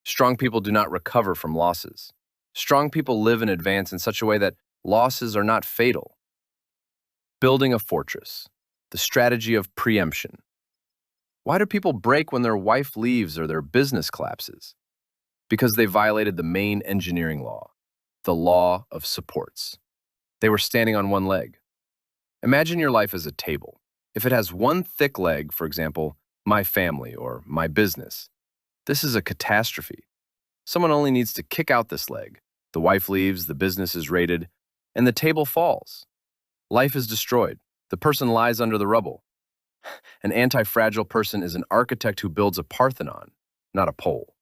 Strong people do not recover from losses. Strong people live in advance in such a way that losses are not fatal. Building a fortress, the strategy of preemption. Why do people break when their wife leaves or their business collapses? Because they violated the main engineering law, the law of supports. They were standing on one leg. Imagine your life as a table. If it has one thick leg, for example, my family or my business, this is a catastrophe. Someone only needs to kick out this leg. The wife leaves, the business is raided, and the table falls. Life is destroyed. The person lies under the rubble. An anti-fragile person is an architect who builds a Parthenon, not a pole.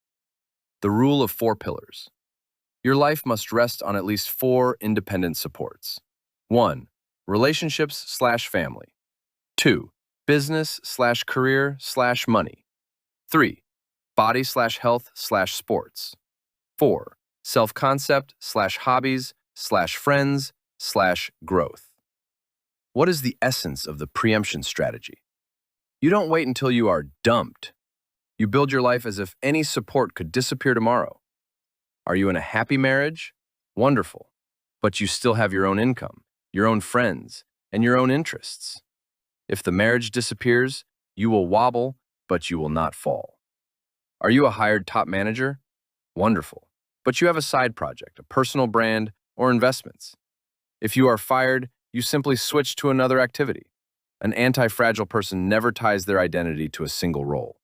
The rule of 4 pillars. Your life must rest on at least 4 independent supports. 1. Relationships/family. 2. Business/career/money. 3. Body/health/sports. 4. Self-concept/hobbies/friends/growth. What is the essence of the preemption strategy? You don't wait until you are dumped. You build your life as if any support could disappear tomorrow. Are you in a happy marriage? Wonderful. But you still have your own income, your own friends, and your own interests. If the marriage disappears, you will wobble, but you will not fall. Are you a hired top manager? Wonderful. But you have a side project, a personal brand, or investments. If you are fired, you simply switch to another activity. An anti-fragile person never ties their identity to a single role.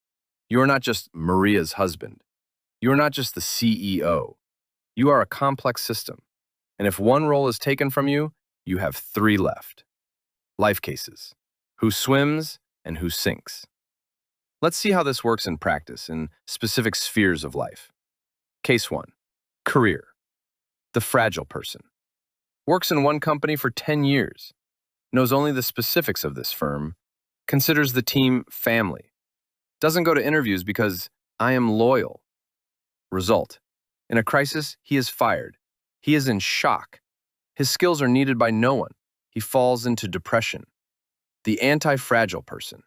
You are not just Maria's husband. You are not just the CEO. You are a complex system. And if one role is taken from you, you have 3 left. Life cases. Who swims and who sinks. Let's see how this works in practice in specific spheres of life. Case 1. Career. The fragile person. Works in one company for 10 years. Knows only the specifics of this firm. Considers the team family. Doesn't go to interviews because I am loyal. Result. In a crisis, he is fired. He is in shock. His skills are needed by no one. He falls into depression. The anti-fragile person.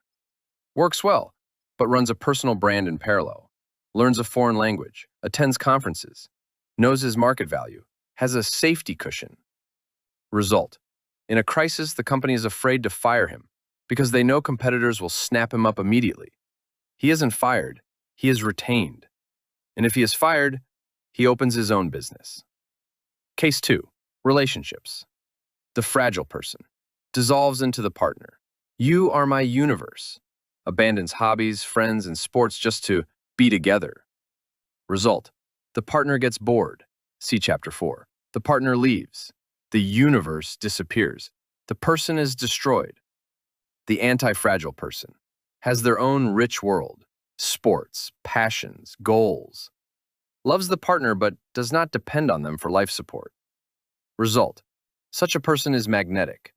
Works well, but runs a personal brand in parallel. Learns a foreign language. Attends conferences. Knows his market value. Has a safety cushion. Result. In a crisis, the company is afraid to fire him because they know competitors will snap him up immediately. He isn't fired. He is retained. And if he is fired, he opens his own business. Case 2. Relationships. The fragile person. Dissolves into the partner. You are my universe. Abandons hobbies, friends, and sports just to be together. Result. The partner gets bored. See Chapter 4. The partner leaves. The universe disappears. The person is destroyed. The anti-fragile person has their own rich world. Sports, passions, goals. Loves the partner but does not depend on them for life support. Result. Such a person is magnetic.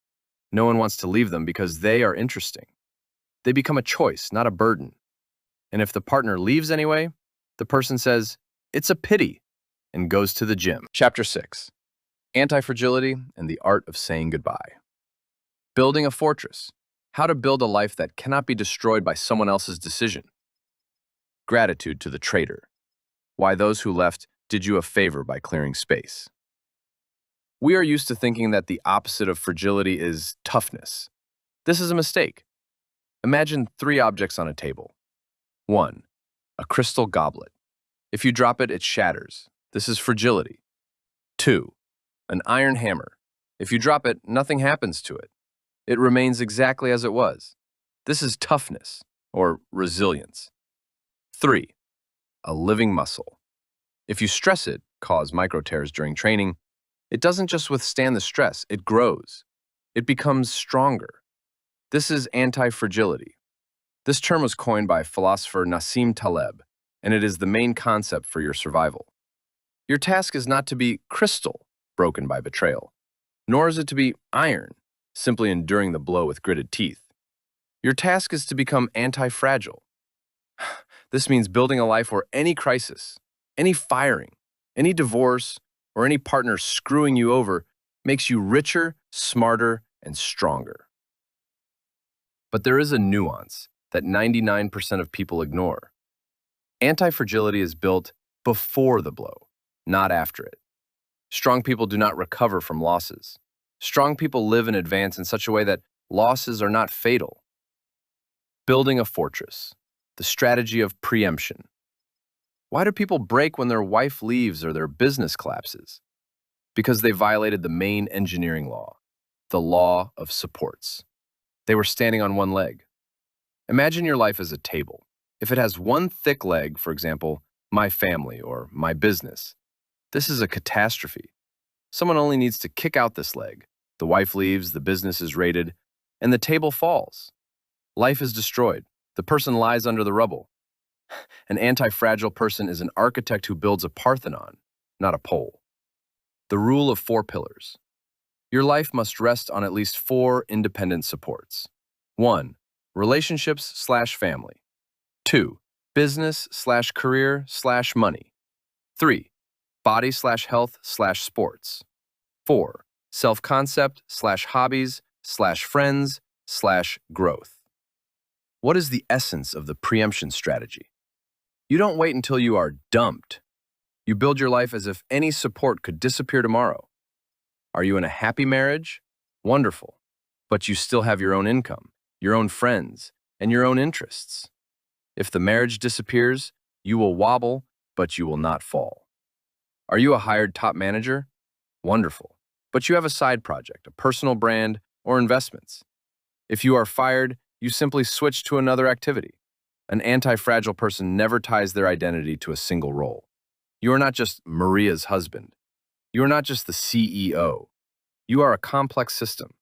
No one wants to leave them because they are interesting. They become a choice, not a burden. And if the partner leaves anyway, the person says, "It's a pity," and goes to the gym. Chapter 6. Anti-fragility and the art of saying goodbye. Building a fortress. How to build a life that cannot be destroyed by someone else's decision. Gratitude to the traitor. Why those who left did you a favor by clearing space. We are used to thinking that the opposite of fragility is toughness. This is a mistake. Imagine 3 objects on a table. 1. A crystal goblet. If you drop it, it shatters. This is fragility. 2. An iron hammer. If you drop it, nothing happens to it. It remains exactly as it was. This is toughness, or resilience. 3. A living muscle. If you stress it, cause micro tears during training, it doesn't just withstand the stress, it grows. It becomes stronger. This is anti-fragility. This term was coined by philosopher Nassim Taleb, and it is the main concept for your survival. Your task is not to be crystal, broken by betrayal, nor is it to be iron, simply enduring the blow with gritted teeth. Your task is to become anti-fragile. This means building a life where any crisis, any firing, any divorce, or any partner screwing you over makes you richer, smarter, and stronger. But there is a nuance that 99% of people ignore. Anti-fragility is built before the blow, not after it. Strong people do not recover from losses. Strong people live in advance in such a way that losses are not fatal. Building a fortress, the strategy of preemption. Why do people break when their wife leaves or their business collapses? Because they violated the main engineering law, the law of supports. They were standing on one leg. Imagine your life as a table. If it has one thick leg, for example, my family or my business, this is a catastrophe. Someone only needs to kick out this leg. The wife leaves, the business is raided, and the table falls. Life is destroyed. The person lies under the rubble. An anti-fragile person is an architect who builds a Parthenon, not a pole. The rule of 4 pillars. Your life must rest on at least 4 independent supports. 1. Relationships/family. 2. Business/career/money. 3. Body/health/sports. 4. Self-concept/hobbies/friends/growth. What is the essence of the preemption strategy? You don't wait until you are dumped. You build your life as if any support could disappear tomorrow. Are you in a happy marriage? Wonderful. But you still have your own income, your own friends, and your own interests. If the marriage disappears, you will wobble, but you will not fall. Are you a hired top manager? Wonderful. But you have a side project, a personal brand, or investments. If you are fired, you simply switch to another activity. An anti-fragile person never ties their identity to a single role. You are not just Maria's husband. You are not just the CEO. You are a complex system.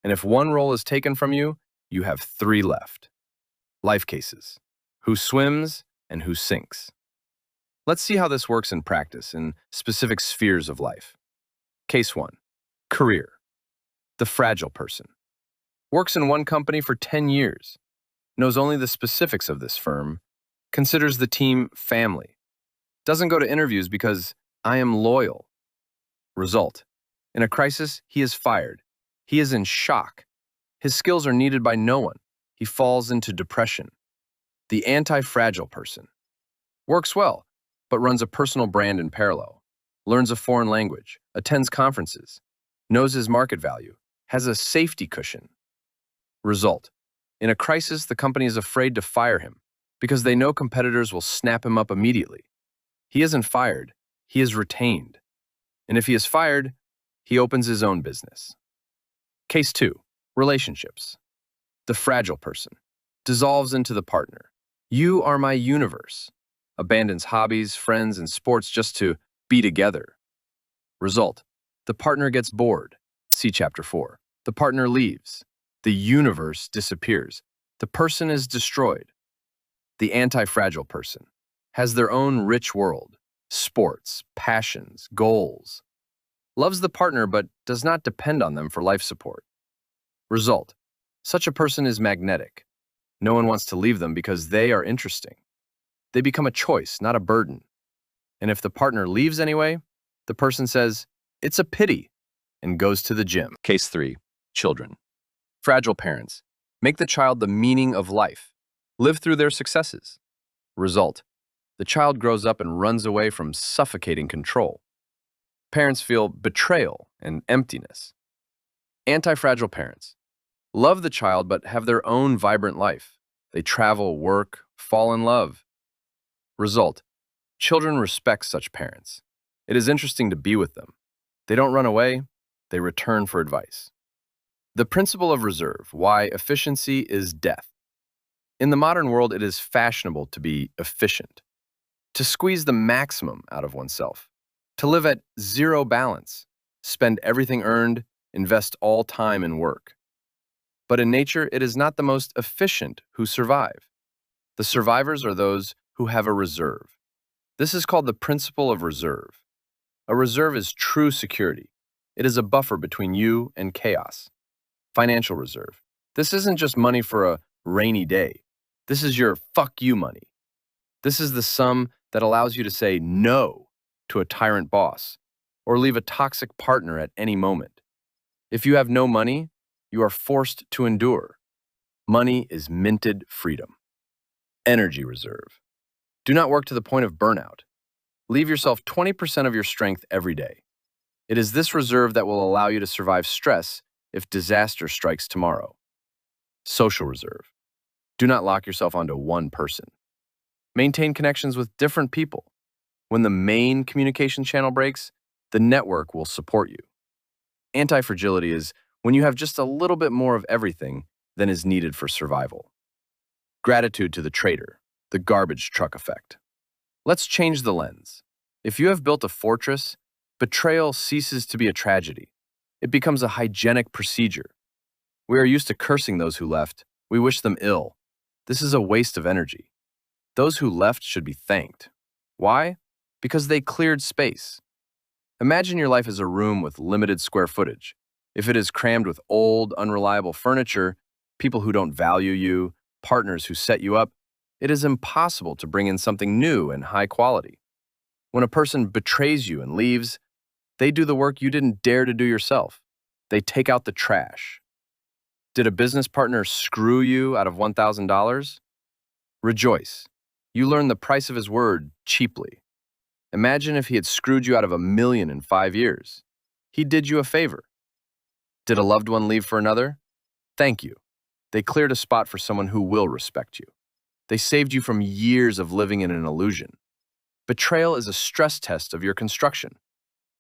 And if one role is taken from you, you have 3 left. Life cases. Who swims and who sinks. Let's see how this works in practice in specific spheres of life. Case 1. Career. The fragile person. Works in one company for 10 years. Knows only the specifics of this firm. Considers the team family. Doesn't go to interviews because I am loyal. Result. In a crisis, he is fired. He is in shock. His skills are needed by no one. He falls into depression. The anti-fragile person. Works well, but runs a personal brand in parallel. Learns a foreign language. Attends conferences. Knows his market value. Has a safety cushion. Result. In a crisis, the company is afraid to fire him because they know competitors will snap him up immediately. He isn't fired, he is retained. And if he is fired, he opens his own business. Case 2. Relationships. The fragile person. Dissolves into the partner. You are my universe. Abandons hobbies, friends, and sports just to be together. Result. The partner gets bored. See Chapter 4. The partner leaves. The universe disappears. The person is destroyed. The anti-fragile person has their own rich world, sports, passions, goals. Loves the partner but does not depend on them for life support. Result. Such a person is magnetic. No one wants to leave them because they are interesting. They become a choice, not a burden. And if the partner leaves anyway, the person says, "It's a pity," and goes to the gym. Case 3. Children. Fragile parents. Make the child the meaning of life. Live through their successes. Result: the child grows up and runs away from suffocating control. Parents feel betrayal and emptiness. Anti-fragile parents love the child but have their own vibrant life. They travel, work, fall in love. Result: children respect such parents. It is interesting to be with them. They don't run away, they return for advice. The principle of reserve: why efficiency is death. In the modern world, it is fashionable to be efficient, to squeeze the maximum out of oneself, to live at zero balance, spend everything earned, invest all time in work. But in nature, it is not the most efficient who survive. The survivors are those who have a reserve. This is called the principle of reserve. A reserve is true security. It is a buffer between you and chaos. Financial reserve: this isn't just money for a rainy day. This is your fuck you money. This is the sum that allows you to say no to a tyrant boss or leave a toxic partner at any moment. If you have no money, you are forced to endure. Money is minted freedom. Energy reserve: do not work to the point of burnout. Leave yourself 20% of your strength every day. It is this reserve that will allow you to survive stress if disaster strikes tomorrow. Social reserve: do not lock yourself onto one person. Maintain connections with different people. When the main communication channel breaks, the network will support you. Anti-fragility is when you have just a little bit more of everything than is needed for survival. Gratitude to the traitor: the garbage truck effect. Let's change the lens. If you have built a fortress, betrayal ceases to be a tragedy. It becomes a hygienic procedure. We are used to cursing those who left. We wish them ill. This is a waste of energy. Those who left should be thanked. Why? Because they cleared space. Imagine your life as a room with limited square footage. If it is crammed with old, unreliable furniture, people who don't value you, partners who set you up, it is impossible to bring in something new and high quality. When a person betrays you and leaves, they do the work you didn't dare to do yourself. They take out the trash. Did a business partner screw you out of $1,000? Rejoice. You learned the price of his word cheaply. Imagine if he had screwed you out of $1 million in 5 years. He did you a favor. Did a loved one leave for another? Thank you. They cleared a spot for someone who will respect you. They saved you from years of living in an illusion. Betrayal is a stress test of your construction.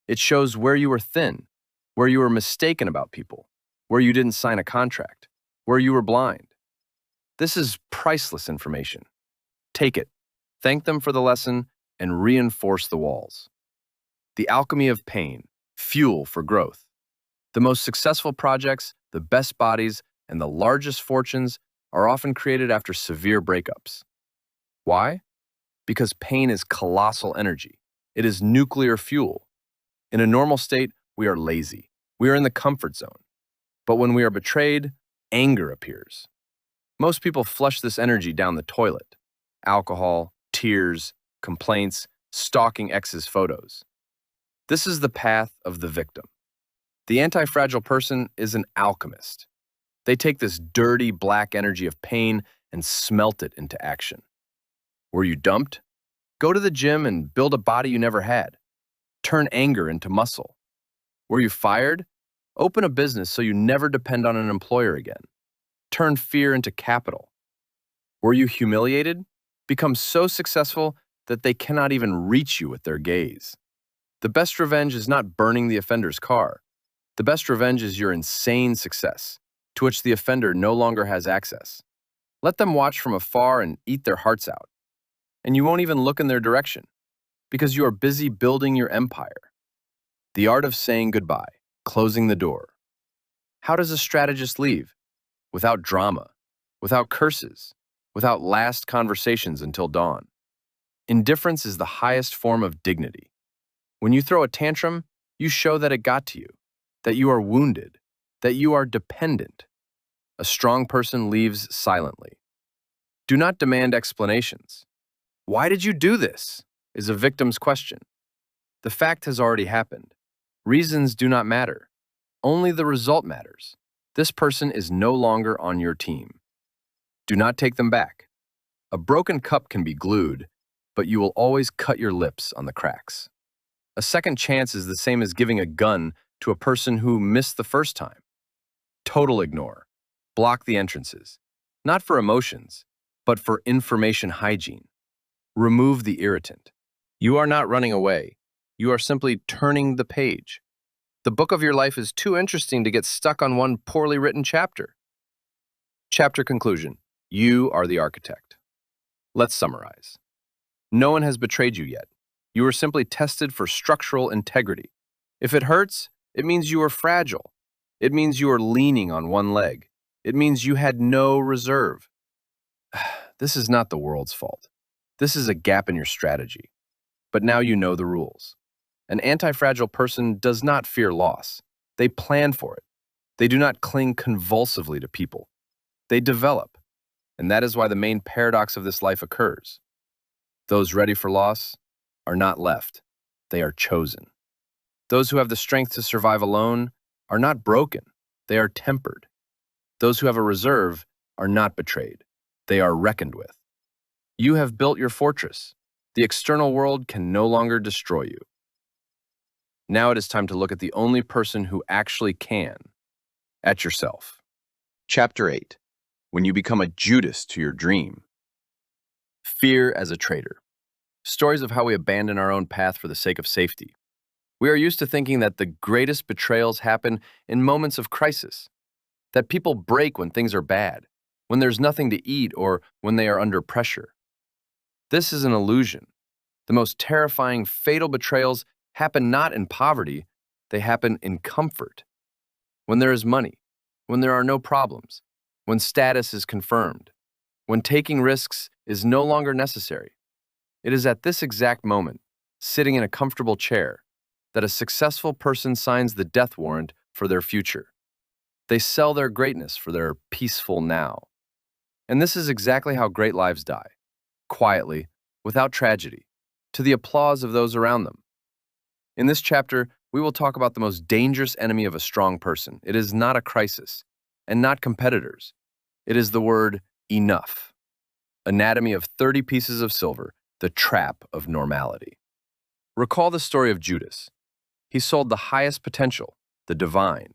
It shows where you were thin, where you were mistaken about people, where you didn't sign a contract, where you were blind. This is priceless information. Take it, thank them for the lesson, and reinforce the walls. The alchemy of pain, fuel for growth. The most successful projects, the best bodies, and the largest fortunes are often created after severe breakups. Why? Because pain is colossal energy. It is nuclear fuel. In a normal state, we are lazy. We are in the comfort zone. But when we are betrayed, anger appears. Most people flush this energy down the toilet. Alcohol, tears, complaints, stalking exes' photos. This is the path of the victim. The anti-fragile person is an alchemist. They take this dirty black energy of pain and smelt it into action. Were you dumped? Go to the gym and build a body you never had. Turn anger into muscle. Were you fired? Open a business so you never depend on an employer again. Turn fear into capital. Were you humiliated? Become so successful that they cannot even reach you with their gaze. The best revenge is not burning the offender's car. The best revenge is your insane success, to which the offender no longer has access. Let them watch from afar and eat their hearts out. And you won't even look in their direction, because you are busy building your empire. The art of saying goodbye, closing the door. How does a strategist leave? Without drama, without curses, without last conversations until dawn. Indifference is the highest form of dignity. When you throw a tantrum, you show that it got to you, that you are wounded, that you are dependent. A strong person leaves silently. Do not demand explanations. Why did you do this? Is a victim's question. The fact has already happened. Reasons do not matter. Only the result matters. This person is no longer on your team. Do not take them back. A broken cup can be glued, but you will always cut your lips on the cracks. A second chance is the same as giving a gun to a person who missed the first time. Total ignore. Block the entrances. Not for emotions, but for information hygiene. Remove the irritant. You are not running away. You are simply turning the page. The book of your life is too interesting to get stuck on one poorly written chapter. Chapter conclusion. You are the architect. Let's summarize. No one has betrayed you yet. You are simply tested for structural integrity. If it hurts, it means you are fragile. It means you are leaning on one leg. It means you had no reserve. This is not the world's fault. This is a gap in your strategy. But now you know the rules. An anti-fragile person does not fear loss. They plan for it. They do not cling convulsively to people. They develop. And that is why the main paradox of this life occurs. Those ready for loss are not left. They are chosen. Those who have the strength to survive alone are not broken. They are tempered. Those who have a reserve are not betrayed. They are reckoned with. You have built your fortress. The external world can no longer destroy you. Now it is time to look at the only person who actually can, at yourself. Chapter 8. When you become a Judas to your dream. Fear as a traitor. Stories of how we abandon our own path for the sake of safety. We are used to thinking that the greatest betrayals happen in moments of crisis, that people break when things are bad, when there's nothing to eat, or when they are under pressure. This is an illusion. The most terrifying, fatal betrayals happen not in poverty, they happen in comfort. When there is money, when there are no problems, when status is confirmed, when taking risks is no longer necessary. It is at this exact moment, sitting in a comfortable chair, that a successful person signs the death warrant for their future. They sell their greatness for their peaceful now. And this is exactly how great lives die, quietly, without tragedy, to the applause of those around them. In this chapter, we will talk about the most dangerous enemy of a strong person. It is not a crisis, and not competitors. It is the word enough. Anatomy of 30 pieces of silver, the trap of normality. Recall the story of Judas. He sold the highest potential, the divine,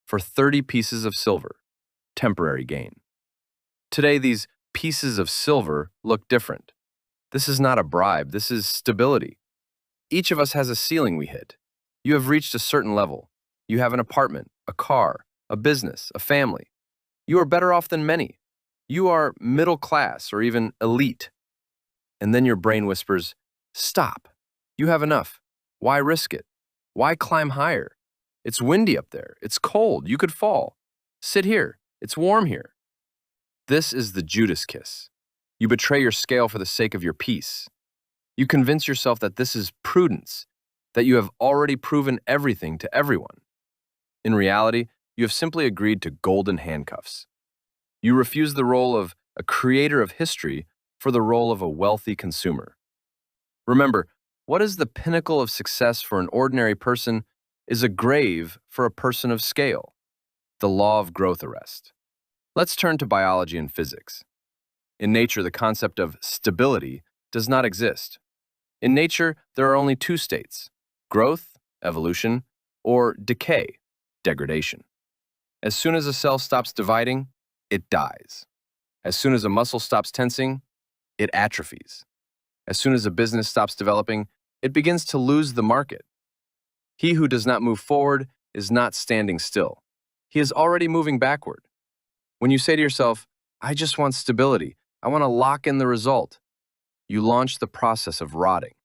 for 30 pieces of silver, temporary gain. Today, these pieces of silver look different. This is not a bribe, this is stability. Each of us has a ceiling we hit. You have reached a certain level. You have an apartment, a car, a business, a family. You are better off than many. You are middle class or even elite. And then your brain whispers, stop. You have enough. Why risk it? Why climb higher? It's windy up there. It's cold. You could fall. Sit here. It's warm here. This is the Judas kiss. You betray your scale for the sake of your peace. You convince yourself that this is prudence, that you have already proven everything to everyone. In reality, you have simply agreed to golden handcuffs. You refuse the role of a creator of history for the role of a wealthy consumer. Remember, what is the pinnacle of success for an ordinary person is a grave for a person of scale. The law of growth arrest. Let's turn to biology and physics. In nature, the concept of stability does not exist. In nature, there are only two states: growth, evolution, or decay, degradation. As soon as a cell stops dividing, it dies. As soon as a muscle stops tensing, it atrophies. As soon as a business stops developing, it begins to lose the market. He who does not move forward is not standing still. He is already moving backward. When you say to yourself, I just want stability, I want to lock in the result, you launch the process of rotting.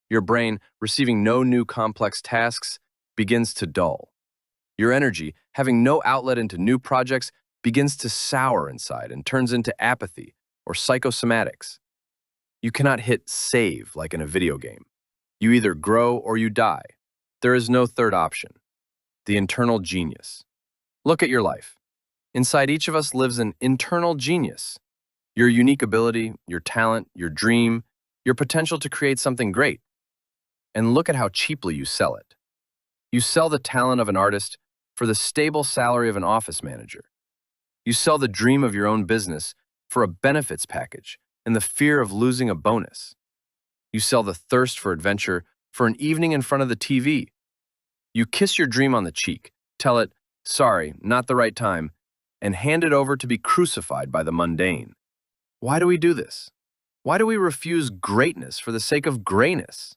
Your brain, receiving no new complex tasks, begins to dull. Your energy, having no outlet into new projects, begins to sour inside and turns into apathy or psychosomatics. You cannot hit save like in a video game. You either grow or you die. There is no third option. The internal genius. Look at your life. Inside each of us lives an internal genius. Your unique ability, your talent, your dream, your potential to create something great. And look at how cheaply you sell it. You sell the talent of an artist for the stable salary of an office manager. You sell the dream of your own business for a benefits package and the fear of losing a bonus. You sell the thirst for adventure for an evening in front of the TV. You kiss your dream on the cheek, tell it, sorry, not the right time, and hand it over to be crucified by the mundane. Why do we do this? Why do we refuse greatness for the sake of grayness?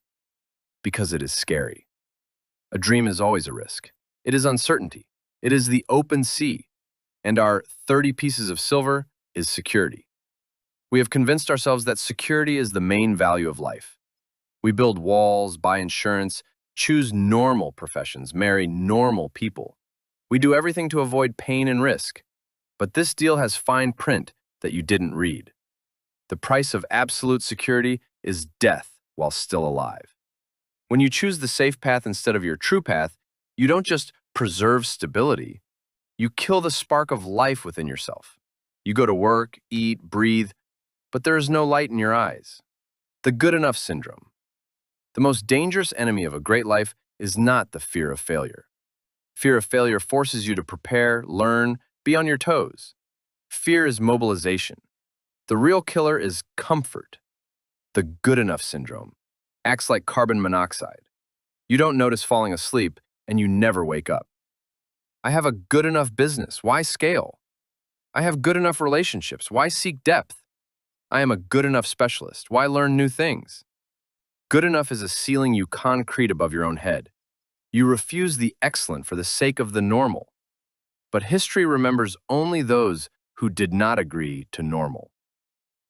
Because it is scary. A dream is always a risk. It is uncertainty. It is the open sea. And our 30 pieces of silver is security. We have convinced ourselves that security is the main value of life. We build walls, buy insurance, choose normal professions, marry normal people. We do everything to avoid pain and risk. But this deal has fine print that you didn't read. The price of absolute security is death while still alive. When you choose the safe path instead of your true path, you don't just preserve stability, you kill the spark of life within yourself. You go to work, eat, breathe, but there is no light in your eyes. The good enough syndrome. The most dangerous enemy of a great life is not the fear of failure. Fear of failure forces you to prepare, learn, be on your toes. Fear is mobilization. The real killer is comfort. The good enough syndrome acts like carbon monoxide. You don't notice falling asleep, and you never wake up. I have a good enough business. Why scale? I have good enough relationships. Why seek depth? I am a good enough specialist. Why learn new things? Good enough is a ceiling you concrete above your own head. You refuse the excellent for the sake of the normal. But history remembers only those who did not agree to normal.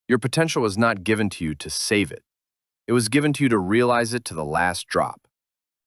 Your potential was not given to you to save it. It was given to you to realize it to the last drop.